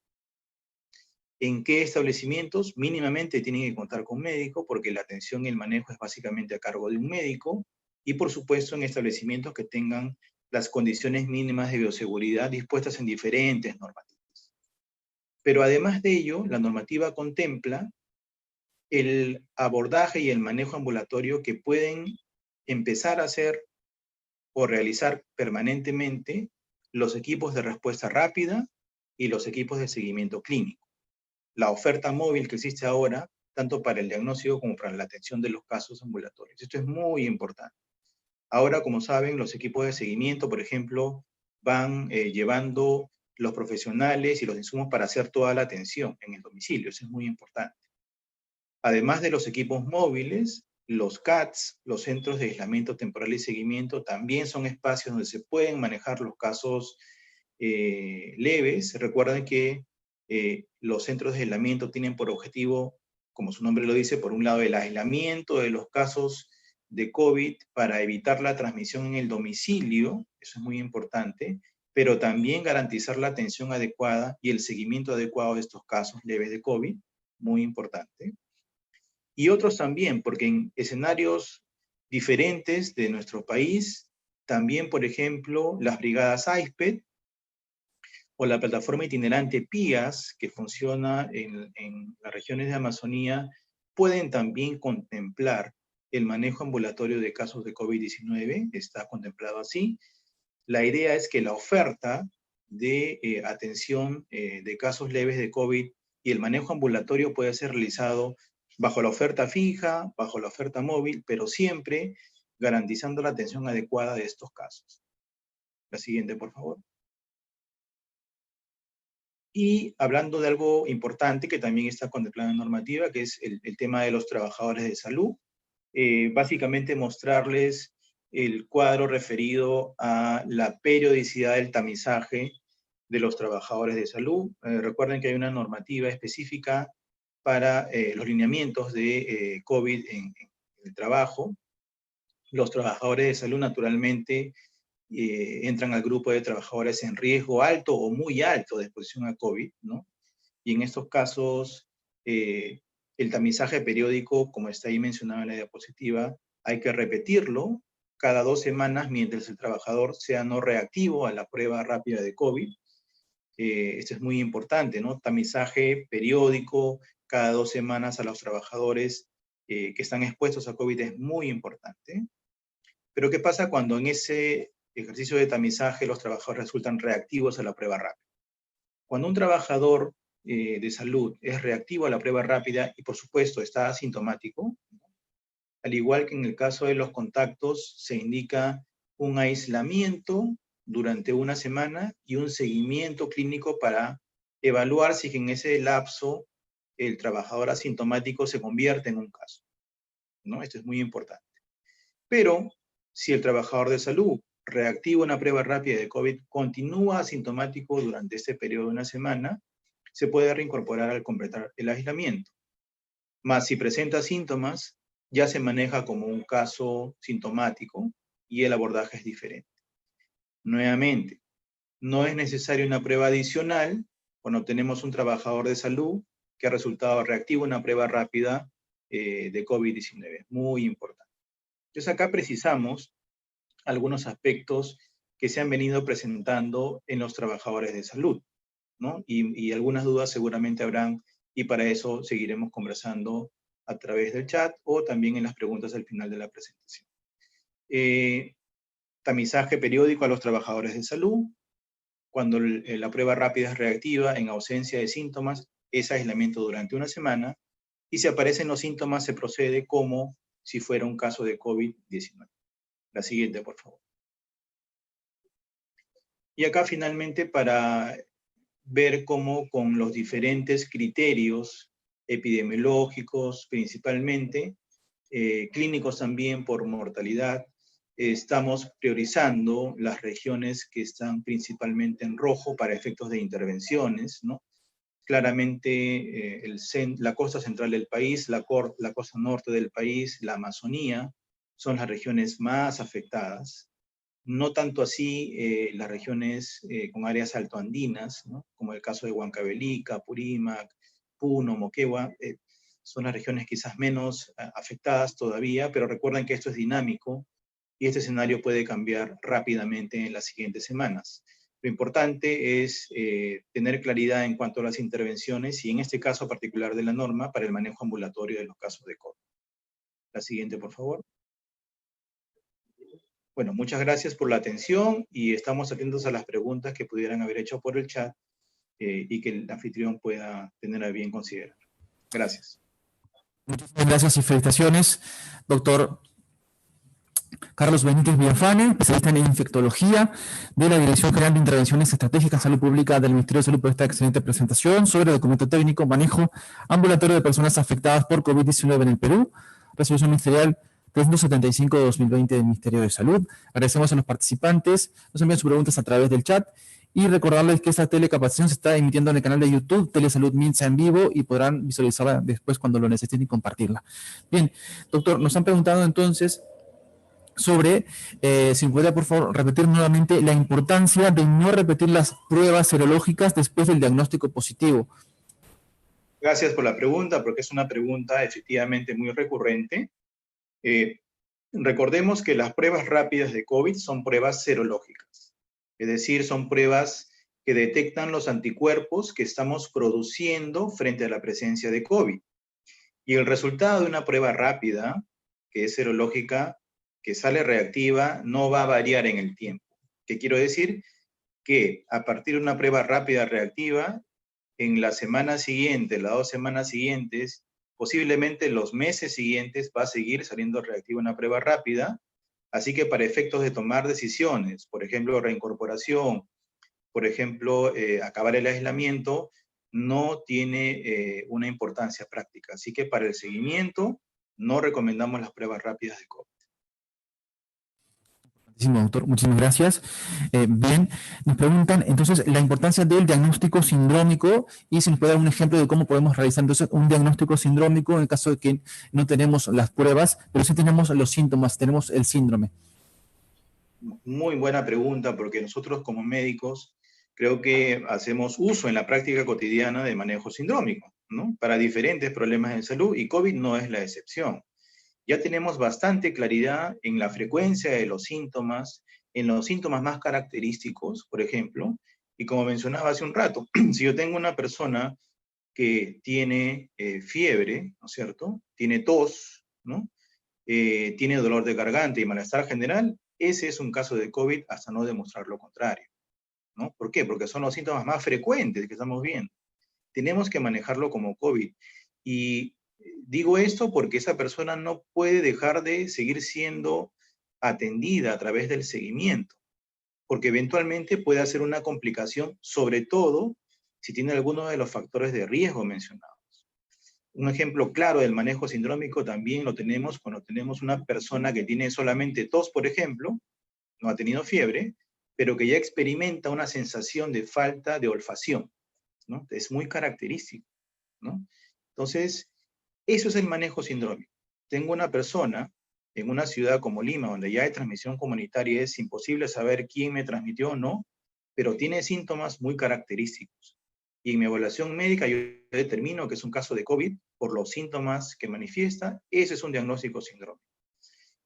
¿En qué establecimientos? Mínimamente tienen que contar con médico, porque la atención y el manejo es básicamente a cargo de un médico, y por supuesto en establecimientos que tengan las condiciones mínimas de bioseguridad dispuestas en diferentes normativas. Pero además de ello, la normativa contempla el abordaje y el manejo ambulatorio que pueden empezar a hacer o realizar permanentemente los equipos de respuesta rápida y los equipos de seguimiento clínico. La oferta móvil que existe ahora, tanto para el diagnóstico como para la atención de los casos ambulatorios. Esto es muy importante. Ahora, como saben, los equipos de seguimiento, por ejemplo, van llevando los profesionales y los insumos para hacer toda la atención en el domicilio. Eso es muy importante. Además de los equipos móviles, los CATs, los centros de aislamiento temporal y seguimiento, también son espacios donde se pueden manejar los casos leves. Recuerden que los centros de aislamiento tienen por objetivo, como su nombre lo dice, por un lado el aislamiento de los casos de COVID para evitar la transmisión en el domicilio, eso es muy importante, pero también garantizar la atención adecuada y el seguimiento adecuado de estos casos leves de COVID, muy importante. Y otros también, porque en escenarios diferentes de nuestro país, también, por ejemplo, las brigadas AISPED o la plataforma itinerante PIAS, que funciona en las regiones de Amazonía, pueden también contemplar el manejo ambulatorio de casos de COVID-19, está contemplado así. La idea es que la oferta de atención de casos leves de COVID y el manejo ambulatorio puede ser realizado bajo la oferta fija, bajo la oferta móvil, pero siempre garantizando la atención adecuada de estos casos. La siguiente, por favor. Y hablando de algo importante que también está contemplado en normativa, que es el tema de los trabajadores de salud. Básicamente mostrarles el cuadro referido a la periodicidad del tamizaje de los trabajadores de salud. Recuerden que hay una normativa específica para los lineamientos de COVID en el trabajo. Los trabajadores de salud naturalmente entran al grupo de trabajadores en riesgo alto o muy alto de exposición a COVID, ¿no? Y en estos casos, el tamizaje periódico, como está ahí mencionado en la diapositiva, hay que repetirlo cada 2 semanas mientras el trabajador sea no reactivo a la prueba rápida de COVID. Esto es muy importante, ¿no? Tamizaje periódico cada 2 semanas a los trabajadores que están expuestos a COVID es muy importante. Pero ¿qué pasa cuando en ese ejercicio de tamizaje los trabajadores resultan reactivos a la prueba rápida? Cuando un trabajador de salud es reactivo a la prueba rápida y por supuesto está asintomático, al igual que en el caso de los contactos, se indica un aislamiento durante 1 semana y un seguimiento clínico para evaluar si en ese lapso el trabajador asintomático se convierte en un caso, ¿no? Esto es muy importante. Pero si el trabajador de salud reactivo a una prueba rápida de COVID continúa asintomático durante este periodo de 1 semana, se puede reincorporar al completar el aislamiento. Más si presenta síntomas, ya se maneja como un caso sintomático y el abordaje es diferente. Nuevamente, No es necesaria una prueba adicional cuando tenemos un trabajador de salud que ha resultado reactivo en una prueba rápida de COVID-19. Muy importante. Entonces acá precisamos algunos aspectos que se han venido presentando en los trabajadores de salud, ¿no? Y algunas dudas seguramente habrán, y para eso seguiremos conversando a través del chat o también en las preguntas al final de la presentación. Tamizaje periódico a los trabajadores de salud. Cuando la prueba rápida es reactiva, en ausencia de síntomas, es aislamiento durante una semana, y si aparecen los síntomas se procede como si fuera un caso de COVID-19. La siguiente, por favor. Y acá finalmente para ver cómo con los diferentes criterios epidemiológicos principalmente, clínicos también por mortalidad, estamos priorizando las regiones que están principalmente en rojo para efectos de intervenciones, ¿no? Claramente la costa central del país, la costa norte del país, la Amazonía, son las regiones más afectadas. No tanto así las regiones con áreas altoandinas, ¿no? Como el caso de Huancavelica, Purímac, Puno, Moquegua, son las regiones quizás menos afectadas todavía, pero recuerden que esto es dinámico y este escenario puede cambiar rápidamente en las siguientes semanas. Lo importante es tener claridad en cuanto a las intervenciones y en este caso particular de la norma para el manejo ambulatorio de los casos de COVID. La siguiente, por favor. Bueno, muchas gracias por la atención y estamos atentos a las preguntas que pudieran haber hecho por el chat y que el anfitrión pueda tener a bien considerar. Gracias. Muchas gracias y felicitaciones, doctor Carlos Benítez Villafane, especialista en infectología de la Dirección General de Intervenciones Estratégicas en Salud Pública del Ministerio de Salud, por esta excelente presentación sobre documento técnico, manejo ambulatorio de personas afectadas por COVID-19 en el Perú, resolución ministerial 375 de 2020 del Ministerio de Salud. Agradecemos a los participantes, nos envían sus preguntas a través del chat y recordarles que esta telecapacitación se está emitiendo en el canal de YouTube Telesalud Minsa en vivo y podrán visualizarla después cuando lo necesiten y compartirla. Bien, doctor, nos han preguntado entonces sobre, si me podría por favor repetir nuevamente la importancia de no repetir las pruebas serológicas después del diagnóstico positivo. Gracias por la pregunta, porque es una pregunta efectivamente muy recurrente. Recordemos que las pruebas rápidas de COVID son pruebas serológicas, es decir, son pruebas que detectan los anticuerpos que estamos produciendo frente a la presencia de COVID. Y el resultado de una prueba rápida, que es serológica, que sale reactiva, no va a variar en el tiempo. ¿Qué quiero decir? Que a partir de una prueba rápida reactiva, en la semana siguiente, las 2 semanas siguientes, posiblemente los meses siguientes va a seguir saliendo reactiva una prueba rápida, así que para efectos de tomar decisiones, por ejemplo, reincorporación, por ejemplo, acabar el aislamiento, no tiene una importancia práctica. Así que para el seguimiento, no recomendamos las pruebas rápidas de COVID. Doctor, muchísimas gracias. Bien, nos preguntan entonces la importancia del diagnóstico sindrómico y si nos puede dar un ejemplo de cómo podemos realizar entonces un diagnóstico sindrómico en el caso de que no tenemos las pruebas, pero sí tenemos los síntomas, tenemos el síndrome. Muy buena pregunta, porque nosotros como médicos creo que hacemos uso en la práctica cotidiana de manejo sindrómico, ¿no? Para diferentes problemas de salud y COVID no es la excepción. Ya tenemos bastante claridad en la frecuencia de los síntomas, en los síntomas más característicos, por ejemplo, y como mencionaba hace un rato, si yo tengo una persona que tiene fiebre, ¿no es cierto? Tiene tos, ¿no? Tiene dolor de garganta y malestar general, ese es un caso de COVID hasta no demostrar lo contrario, ¿no? ¿Por qué? Porque son los síntomas más frecuentes que estamos viendo. Tenemos que manejarlo como COVID. Y digo esto porque esa persona no puede dejar de seguir siendo atendida a través del seguimiento, porque eventualmente puede hacer una complicación, sobre todo si tiene alguno de los factores de riesgo mencionados. Un ejemplo claro del manejo sindrómico también lo tenemos cuando tenemos una persona que tiene solamente tos, por ejemplo, no ha tenido fiebre, pero que ya experimenta una sensación de falta de olfacción, ¿no? Es muy característico, ¿no? Entonces, eso es el manejo sindrómico. Tengo una persona en una ciudad como Lima, donde ya hay transmisión comunitaria, es imposible saber quién me transmitió o no, pero tiene síntomas muy característicos. Y en mi evaluación médica yo determino que es un caso de COVID por los síntomas que manifiesta. Ese es un diagnóstico sindrómico.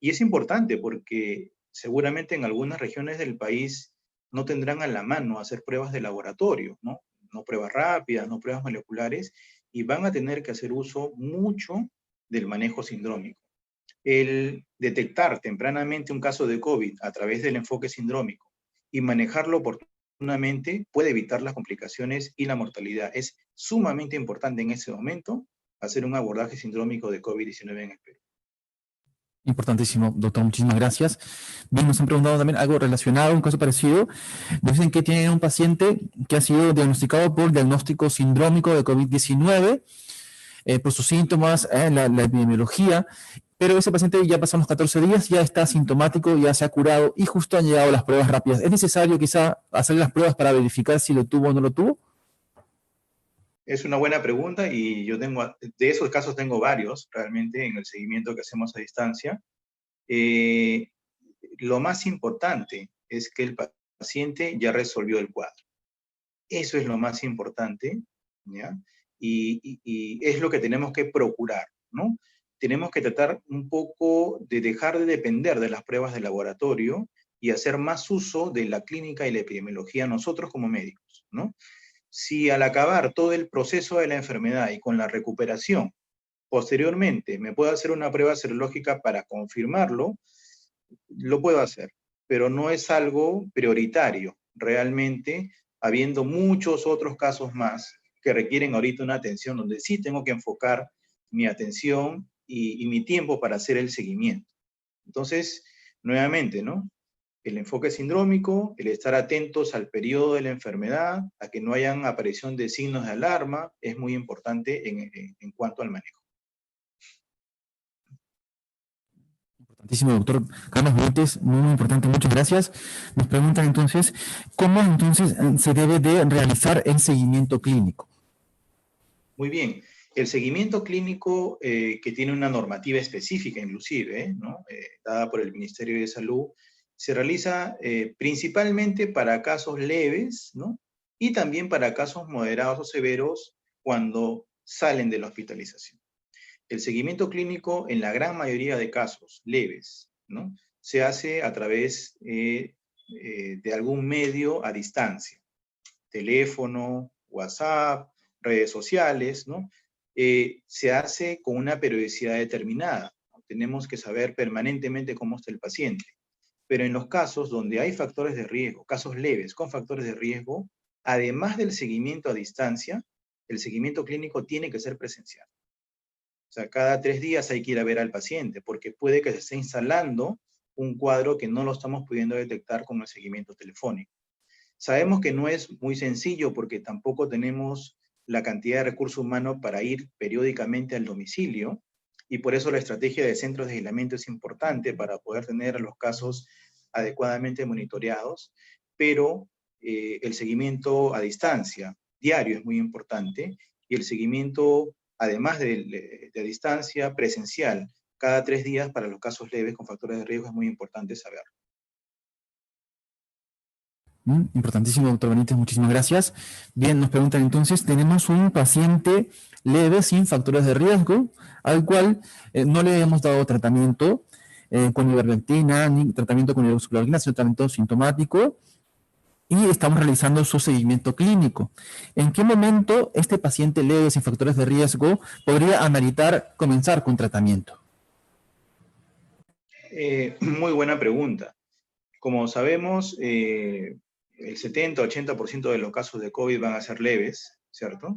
Y es importante porque seguramente en algunas regiones del país no tendrán a la mano hacer pruebas de laboratorio, ¿no? No pruebas rápidas, no pruebas moleculares, y van a tener que hacer uso mucho del manejo sindrómico. El detectar tempranamente un caso de COVID a través del enfoque sindrómico y manejarlo oportunamente puede evitar las complicaciones y la mortalidad. Es sumamente importante en ese momento hacer un abordaje sindrómico de COVID-19 en el Perú. Importantísimo, doctor, muchísimas gracias. Bien, nos han preguntado también algo relacionado, un caso parecido. Nos dicen que tienen un paciente que ha sido diagnosticado por diagnóstico sindrómico de COVID-19, por sus síntomas, la epidemiología, pero ese paciente ya pasaron los 14 días, ya está sintomático, ya se ha curado y justo han llegado las pruebas rápidas. ¿Es necesario quizá hacer las pruebas para verificar si lo tuvo o no lo tuvo? Es una buena pregunta y yo tengo, de esos casos tengo varios realmente en el seguimiento que hacemos a distancia. Lo más importante es que el paciente ya resolvió el cuadro. Eso es lo más importante, ¿ya? Y es lo que tenemos que procurar, ¿no? Tenemos que tratar un poco de dejar de depender de las pruebas de laboratorio y hacer más uso de la clínica y la epidemiología nosotros como médicos, ¿no? Si al acabar todo el proceso de la enfermedad y con la recuperación, posteriormente me puedo hacer una prueba serológica para confirmarlo, lo puedo hacer, pero no es algo prioritario, realmente, habiendo muchos otros casos más que requieren ahorita una atención donde sí tengo que enfocar mi atención y mi tiempo para hacer el seguimiento. Entonces, nuevamente, ¿no? El enfoque sindrómico, el estar atentos al periodo de la enfermedad, a que no hayan aparición de signos de alarma, es muy importante en cuanto al manejo. Importantísimo, doctor Carlos Benítez, muy importante, muchas gracias. Nos preguntan entonces, ¿cómo entonces se debe de realizar el seguimiento clínico? Muy bien. El seguimiento clínico, que tiene una normativa específica inclusive, ¿no? Dada por el Ministerio de Salud, se realiza principalmente para casos leves, ¿no? Y también para casos moderados o severos cuando salen de la hospitalización. El seguimiento clínico en la gran mayoría de casos leves, ¿no? Se hace a través de algún medio a distancia, teléfono, WhatsApp, redes sociales, ¿no? Se hace con una periodicidad determinada. Tenemos que saber permanentemente cómo está el paciente. Pero en los casos donde hay factores de riesgo, casos leves con factores de riesgo, además del seguimiento a distancia, el seguimiento clínico tiene que ser presencial. O sea, cada 3 días hay que ir a ver al paciente, porque puede que se esté instalando un cuadro que no lo estamos pudiendo detectar con el seguimiento telefónico. Sabemos que no es muy sencillo porque tampoco tenemos la cantidad de recursos humanos para ir periódicamente al domicilio, y por eso la estrategia de centros de aislamiento es importante para poder tener a los casos adecuadamente monitoreados, pero el seguimiento a distancia diario es muy importante, y el seguimiento, además de distancia, presencial, cada 3 días para los casos leves con factores de riesgo es muy importante saber. Importantísimo, doctor Benítez, muchísimas gracias. Bien, nos preguntan entonces, tenemos un paciente leve sin factores de riesgo, al cual no le hemos dado tratamiento con ivermectina, ni tratamiento con hidroxicloroquina, sino tratamiento sintomático, y estamos realizando su seguimiento clínico. ¿En qué momento este paciente leve sin factores de riesgo podría ameritar comenzar con tratamiento? Muy buena pregunta. Como sabemos, el 70-80% de los casos de COVID van a ser leves, ¿cierto?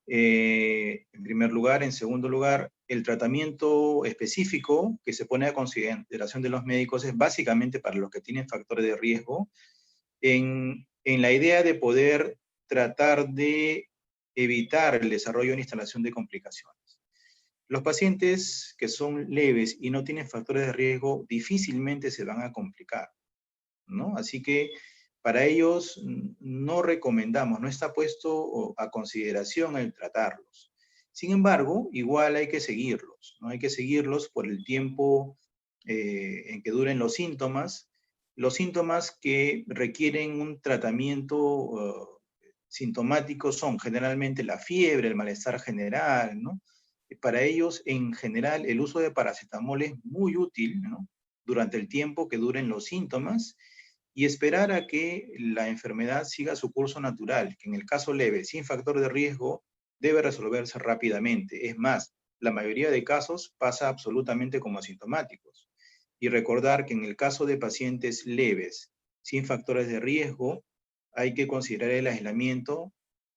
En primer lugar. En segundo lugar, el tratamiento específico que se pone a consideración de los médicos es básicamente para los que tienen factores de riesgo, en la idea de poder tratar de evitar el desarrollo e instalación de complicaciones. Los pacientes que son leves y no tienen factores de riesgo difícilmente se van a complicar, ¿no? Así que para ellos no recomendamos, no está puesto a consideración el tratarlos. Sin embargo, igual hay que seguirlos, ¿no? Hay que seguirlos por el tiempo en que duren los síntomas, Los síntomas que requieren un tratamiento sintomático son generalmente la fiebre, el malestar general, ¿no? Para ellos, en general, el uso de paracetamol es muy útil, ¿no? Durante el tiempo que duren los síntomas y esperar a que la enfermedad siga su curso natural, que en el caso leve, sin factor de riesgo, debe resolverse rápidamente. Es más, la mayoría de casos pasa absolutamente como asintomáticos. Y recordar que en el caso de pacientes leves, sin factores de riesgo, hay que considerar el aislamiento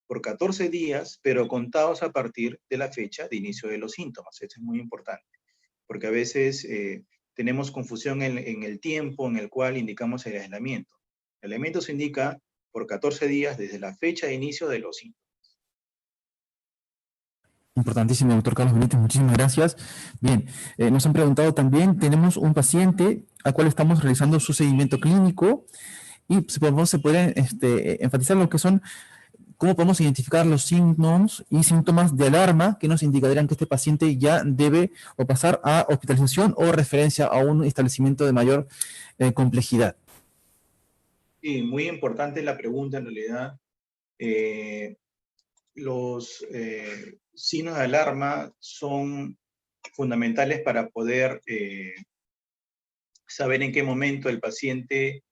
por 14 días, pero contados a partir de la fecha de inicio de los síntomas. Esto es muy importante, porque a veces tenemos confusión en el tiempo en el cual indicamos el aislamiento. El aislamiento se indica por 14 días desde la fecha de inicio de los síntomas. Importantísimo, doctor Carlos Benítez, muchísimas gracias. Bien, nos han preguntado también, tenemos un paciente al cual estamos realizando su seguimiento clínico y se puede enfatizar lo que son, cómo podemos identificar los signos y síntomas de alarma que nos indicarían que este paciente ya debe o pasar a hospitalización o referencia a un establecimiento de mayor complejidad. Sí, muy importante la pregunta en realidad. Los signos de alarma son fundamentales para poder saber en qué momento el paciente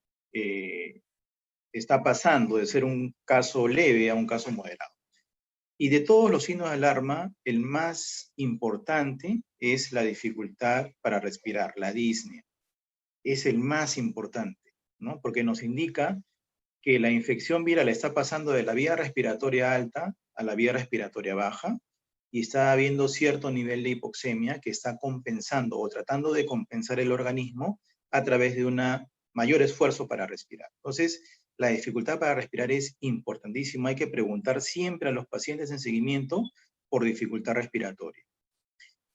está pasando de ser un caso leve a un caso moderado. Y de todos los signos de alarma, el más importante es la dificultad para respirar, la disnea. Es el más importante, ¿no? Porque nos indica que la infección viral está pasando de la vía respiratoria alta a la vía respiratoria baja y está habiendo cierto nivel de hipoxemia que está compensando o tratando de compensar el organismo a través de un mayor esfuerzo para respirar. Entonces, la dificultad para respirar es importantísima. Hay que preguntar siempre a los pacientes en seguimiento por dificultad respiratoria.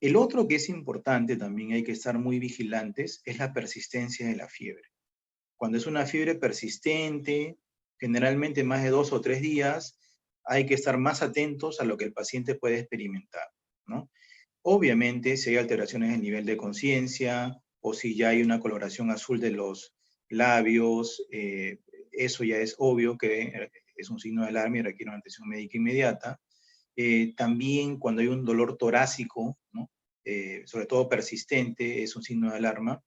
El otro que es importante también, hay que estar muy vigilantes, es la persistencia de la fiebre. Cuando es una fiebre persistente, generalmente más de 2 o 3 días, hay que estar más atentos a lo que el paciente puede experimentar, ¿no? Obviamente, si hay alteraciones en el nivel de conciencia o si ya hay una coloración azul de los labios, eso ya es obvio que es un signo de alarma y requiere una atención médica inmediata. También cuando hay un dolor torácico, ¿no? Sobre todo persistente, es un signo de alarma.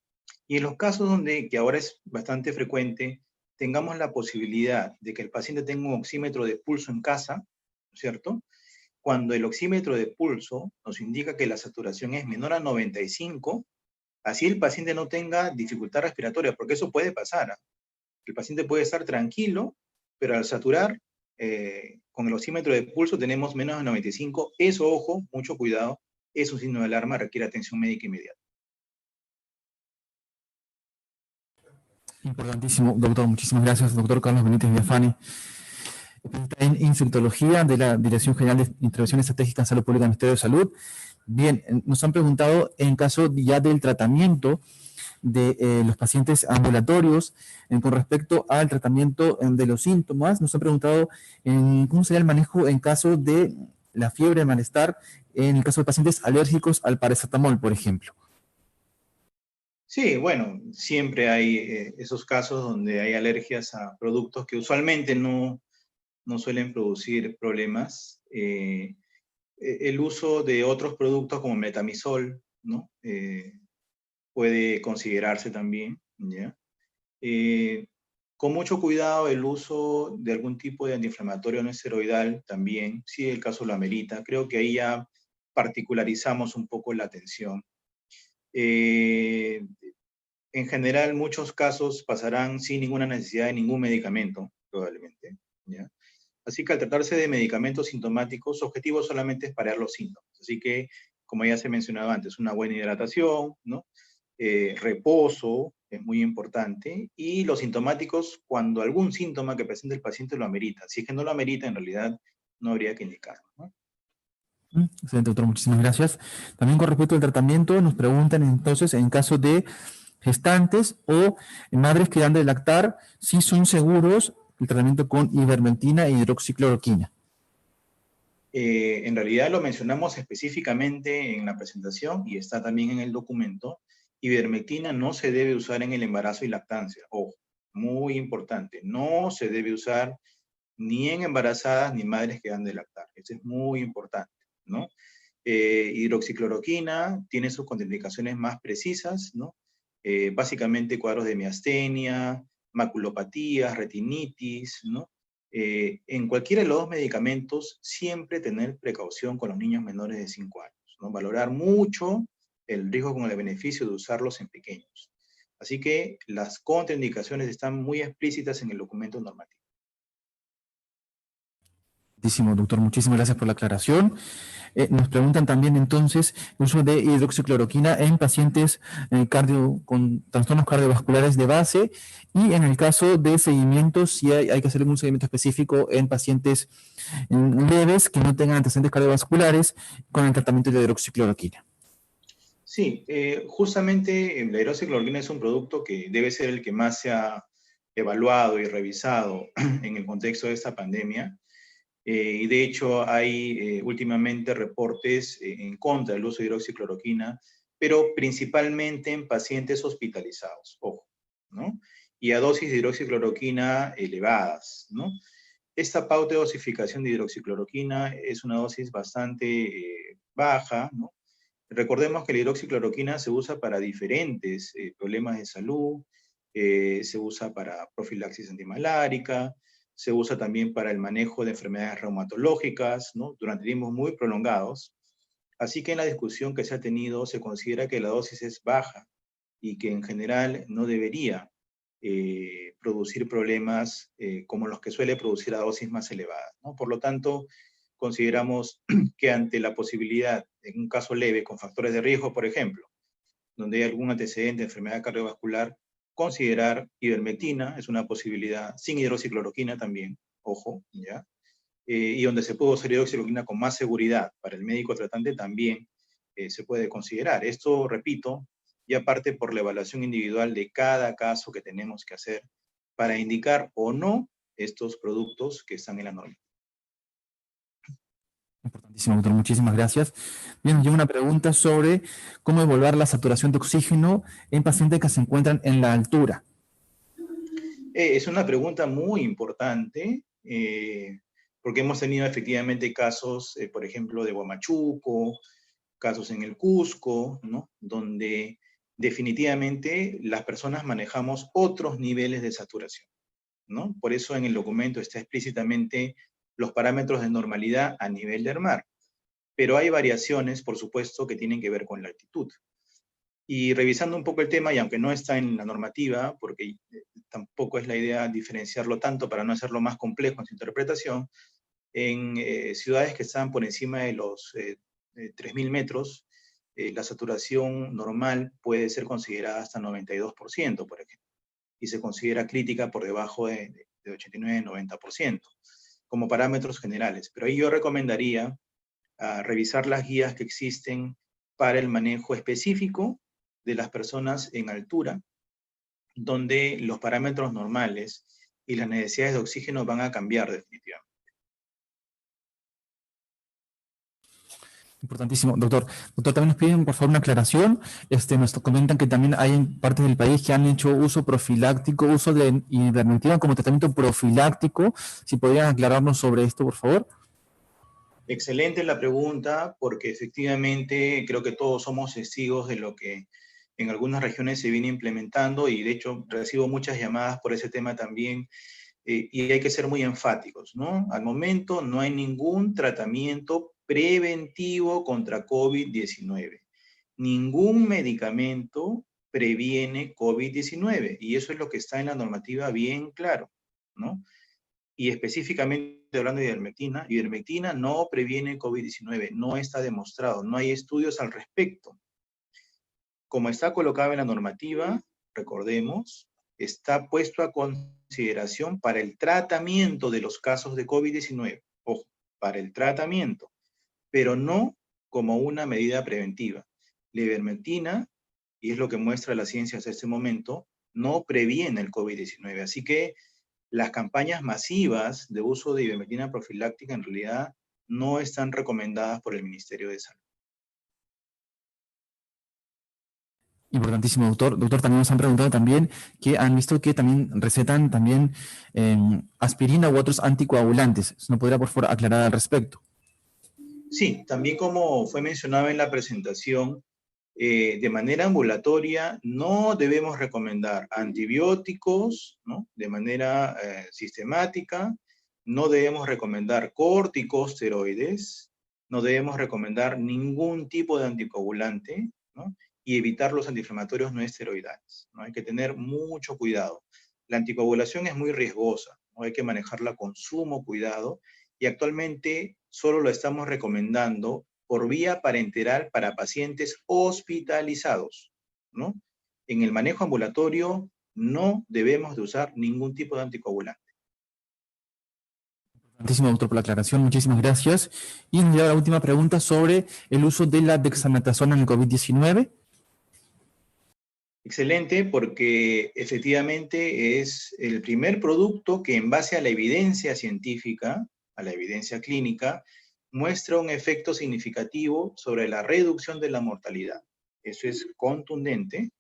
Y en los casos donde, que ahora es bastante frecuente, tengamos la posibilidad de que el paciente tenga un oxímetro de pulso en casa, ¿cierto? Cuando el oxímetro de pulso nos indica que la saturación es menor a 95, así el paciente no tenga dificultad respiratoria, porque eso puede pasar, ¿eh? El paciente puede estar tranquilo, pero al saturar, con el oxímetro de pulso tenemos menos de 95, eso, ojo, mucho cuidado, es un signo de alarma, requiere atención médica inmediata. Importantísimo, doctor. Muchísimas gracias, doctor Carlos Benítez Viafani, especialista en infectología de la Dirección General de Intervención Estratégica en Salud Pública del Ministerio de Salud. Bien, nos han preguntado en caso ya del tratamiento de los pacientes ambulatorios, con respecto al tratamiento de los síntomas, nos han preguntado cómo sería el manejo en caso de la fiebre, el malestar, en el caso de pacientes alérgicos al paracetamol, por ejemplo. Sí, bueno, siempre hay esos casos donde hay alergias a productos que usualmente no suelen producir problemas. El uso de otros productos como metamizol, ¿no? Puede considerarse también, ¿ya? Con mucho cuidado el uso de algún tipo de antiinflamatorio no esteroidal también, si el caso lo amerita. Creo que ahí ya particularizamos un poco la atención. En general, muchos casos pasarán sin ninguna necesidad de ningún medicamento, probablemente, ¿ya? Así que al tratarse de medicamentos sintomáticos, su objetivo solamente es parar los síntomas. Así que, como ya se mencionaba antes, una buena hidratación, ¿no? Reposo es muy importante, y los sintomáticos cuando algún síntoma que presente el paciente lo amerita. Si es que no lo amerita, en realidad no habría que indicarlo, ¿no? Excelente, doctor, muchísimas gracias. También con respecto al tratamiento, nos preguntan entonces, en caso de gestantes o madres que dan de lactar, si son seguros el tratamiento con ivermectina e hidroxicloroquina. En realidad lo mencionamos específicamente en la presentación y está también en el documento, Ivermectina no se debe usar en el embarazo y lactancia. Ojo, muy importante. No se debe usar ni en embarazadas ni madres que dan de lactar. Eso es muy importante, ¿no? Hidroxicloroquina tiene sus contraindicaciones más precisas, ¿no? Básicamente cuadros de miastenia, maculopatías, retinitis, ¿no? En cualquiera de los dos medicamentos, siempre tener precaución con los niños menores de 5 años, ¿no? Valorar mucho el riesgo con el beneficio de usarlos en pequeños. Así que las contraindicaciones están muy explícitas en el documento normativo. Doctor, muchísimas gracias por la aclaración. Nos preguntan también entonces el uso de hidroxicloroquina en pacientes con trastornos cardiovasculares de base y en el caso de seguimiento, si hay que hacer un seguimiento específico en pacientes leves que no tengan antecedentes cardiovasculares con el tratamiento de hidroxicloroquina. Sí, justamente la hidroxicloroquina es un producto que debe ser el que más se ha evaluado y revisado en el contexto de esta pandemia. Y de hecho hay últimamente reportes en contra del uso de hidroxicloroquina, pero principalmente en pacientes hospitalizados, ojo, ¿no? Y a dosis de hidroxicloroquina elevadas, ¿no? Esta pauta de dosificación de hidroxicloroquina es una dosis bastante baja, ¿no? Recordemos que la hidroxicloroquina se usa para diferentes problemas de salud, se usa para profilaxis antimalárica, se usa también para el manejo de enfermedades reumatológicas, ¿no? Durante tiempos muy prolongados. Así que en la discusión que se ha tenido se considera que la dosis es baja y que en general no debería producir problemas como los que suele producir a dosis más elevadas, ¿no? Por lo tanto, consideramos que ante la posibilidad, en un caso leve, con factores de riesgo, por ejemplo, donde hay algún antecedente de enfermedad cardiovascular, considerar ivermectina es una posibilidad, sin hidroxicloroquina también, ojo, ¿ya? Y donde se puede usar hidroxicloroquina con más seguridad para el médico tratante también se puede considerar. Esto, repito, y aparte por la evaluación individual de cada caso que tenemos que hacer para indicar o no estos productos que están en la norma. Importantísimo, doctor. Muchísimas gracias. Bien, nos llega una pregunta sobre cómo evaluar la saturación de oxígeno en pacientes que se encuentran en la altura. Es una pregunta muy importante, porque hemos tenido efectivamente casos, por ejemplo, de Huamachuco, casos en el Cusco, ¿no? Donde definitivamente las personas manejamos otros niveles de saturación, ¿no? Por eso en el documento está explícitamente los parámetros de normalidad a nivel del mar. Pero hay variaciones, por supuesto, que tienen que ver con la altitud. Y revisando un poco el tema, y aunque no está en la normativa, porque tampoco es la idea diferenciarlo tanto para no hacerlo más complejo en su interpretación, en ciudades que están por encima de los 3.000 metros, la saturación normal puede ser considerada hasta 92%, por ejemplo, y se considera crítica por debajo de 89-90%, como parámetros generales. Pero ahí yo recomendaría revisar las guías que existen para el manejo específico de las personas en altura, donde los parámetros normales y las necesidades de oxígeno van a cambiar definitivamente. Importantísimo, doctor. Doctor, también nos piden, por favor, una aclaración. Nos comentan que también hay en partes del país que han hecho uso profiláctico, uso de ivermectina como tratamiento profiláctico. Si podrían aclararnos sobre esto, por favor. Excelente la pregunta, porque efectivamente creo que todos somos testigos de lo que en algunas regiones se viene implementando y de hecho recibo muchas llamadas por ese tema también y hay que ser muy enfáticos, ¿no? Al momento no hay ningún tratamiento preventivo contra COVID-19. Ningún medicamento previene COVID-19 y eso es lo que está en la normativa bien claro, ¿no? Y específicamente hablando de ivermectina no previene COVID-19, no está demostrado, no hay estudios al respecto. Como está colocado en la normativa, recordemos, está puesto a consideración para el tratamiento de los casos de COVID-19. Ojo, para el tratamiento, pero no como una medida preventiva. La ivermectina, y es lo que muestra la ciencia hasta este momento, no previene el COVID-19. Así que las campañas masivas de uso de ivermectina profiláctica en realidad no están recomendadas por el Ministerio de Salud. Importantísimo, doctor. Doctor, también nos han preguntado también que han visto que también recetan también aspirina u otros anticoagulantes. ¿No podría, por favor, aclarar al respecto? Sí, también como fue mencionado en la presentación, de manera ambulatoria no debemos recomendar antibióticos, ¿no? De manera sistemática, no debemos recomendar corticosteroides, no debemos recomendar ningún tipo de anticoagulante, ¿no? Y evitar los antiinflamatorios no esteroidales, ¿no? Hay que tener mucho cuidado. La anticoagulación es muy riesgosa, ¿no? Hay que manejarla con sumo cuidado y actualmente solo lo estamos recomendando por vía parenteral para pacientes hospitalizados, ¿no? En el manejo ambulatorio no debemos de usar ningún tipo de anticoagulante. Muchísimo, doctor, por la aclaración. Muchísimas gracias. Y nos lleva la última pregunta sobre el uso de la dexametasona en el COVID-19. Excelente, porque efectivamente es el primer producto que en base a la evidencia científica, a la evidencia clínica, muestra un efecto significativo sobre la reducción de la mortalidad. Eso es contundente,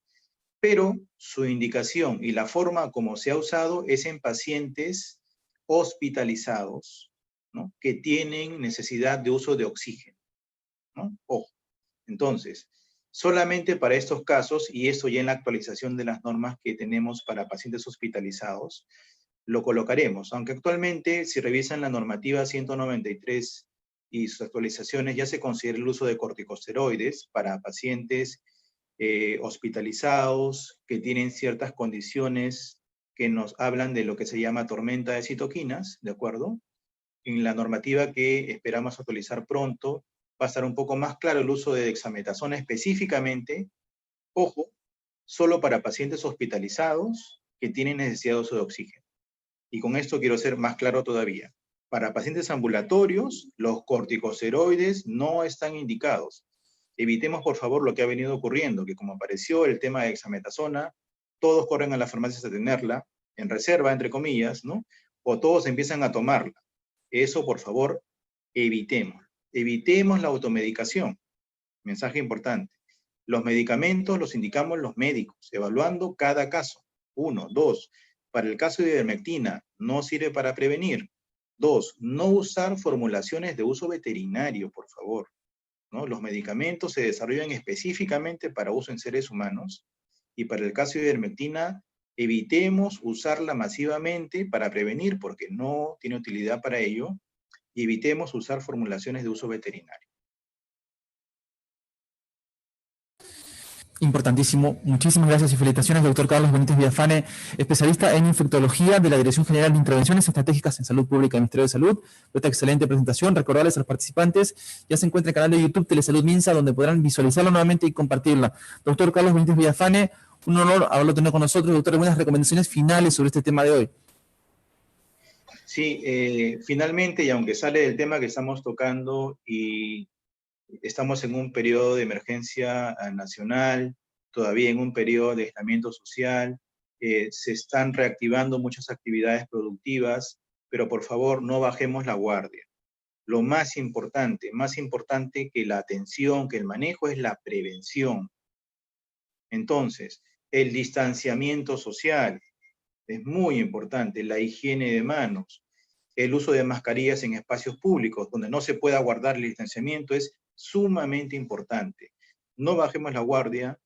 pero su indicación y la forma como se ha usado es en pacientes hospitalizados, ¿no? Que tienen necesidad de uso de oxígeno, ¿no? Ojo. Entonces, solamente para estos casos, y esto ya en la actualización de las normas que tenemos para pacientes hospitalizados, lo colocaremos, aunque actualmente, si revisan la normativa 193 y sus actualizaciones, ya se considera el uso de corticosteroides para pacientes hospitalizados que tienen ciertas condiciones que nos hablan de lo que se llama tormenta de citoquinas, ¿de acuerdo? En la normativa que esperamos actualizar pronto, va a estar un poco más claro el uso de dexametasona específicamente, ojo, solo para pacientes hospitalizados que tienen necesidad de uso de oxígeno. Y con esto quiero ser más claro todavía. Para pacientes ambulatorios, los corticosteroides no están indicados. Evitemos, por favor, lo que ha venido ocurriendo, que como apareció el tema de dexametasona, todos corren a las farmacias a tenerla, en reserva, entre comillas, ¿no? O todos empiezan a tomarla. Eso, por favor, evitemos. Evitemos la automedicación. Mensaje importante. Los medicamentos los indicamos los médicos, evaluando cada caso. 1, 2. Para el caso de ivermectina, no sirve para prevenir. 2. No usar formulaciones de uso veterinario, por favor, ¿no? Los medicamentos se desarrollan específicamente para uso en seres humanos y para el caso de ivermectina, evitemos usarla masivamente para prevenir porque no tiene utilidad para ello y evitemos usar formulaciones de uso veterinario. Importantísimo. Muchísimas gracias y felicitaciones, doctor Carlos Benítez Villafane, especialista en infectología de la Dirección General de Intervenciones Estratégicas en Salud Pública del Ministerio de Salud, por esta excelente presentación. Recordarles a los participantes, ya se encuentra el canal de YouTube Telesalud Minsa, donde podrán visualizarla nuevamente y compartirla. Doctor Carlos Benítez Villafane, un honor haberlo tenido con nosotros. Doctor, algunas recomendaciones finales sobre este tema de hoy. Sí, finalmente, y aunque sale del tema que estamos tocando y estamos en un periodo de emergencia nacional, todavía en un periodo de aislamiento social, se están reactivando muchas actividades productivas, pero por favor no bajemos la guardia. Lo más importante que la atención, que el manejo es la prevención. Entonces, el distanciamiento social es muy importante, la higiene de manos, el uso de mascarillas en espacios públicos donde no se pueda guardar el distanciamiento es sumamente importante. No bajemos la guardia,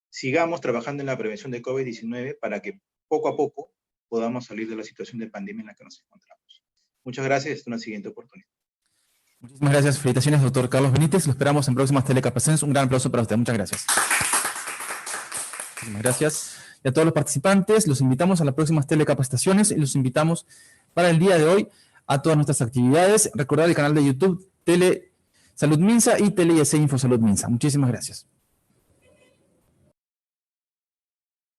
sigamos trabajando en la prevención de COVID-19 para que poco a poco podamos salir de la situación de pandemia en la que nos encontramos. Muchas gracias, hasta una siguiente oportunidad. Muchísimas gracias, felicitaciones, doctor Carlos Benítez. Lo esperamos en próximas telecapacitaciones. Un gran aplauso para usted. Muchas gracias. Muchísimas gracias. Y a todos los participantes, los invitamos a las próximas telecapacitaciones y los invitamos para el día de hoy a todas nuestras actividades. Recordad el canal de YouTube Tele Salud Minsa y Tele IC Infosalud Minsa. Muchísimas gracias.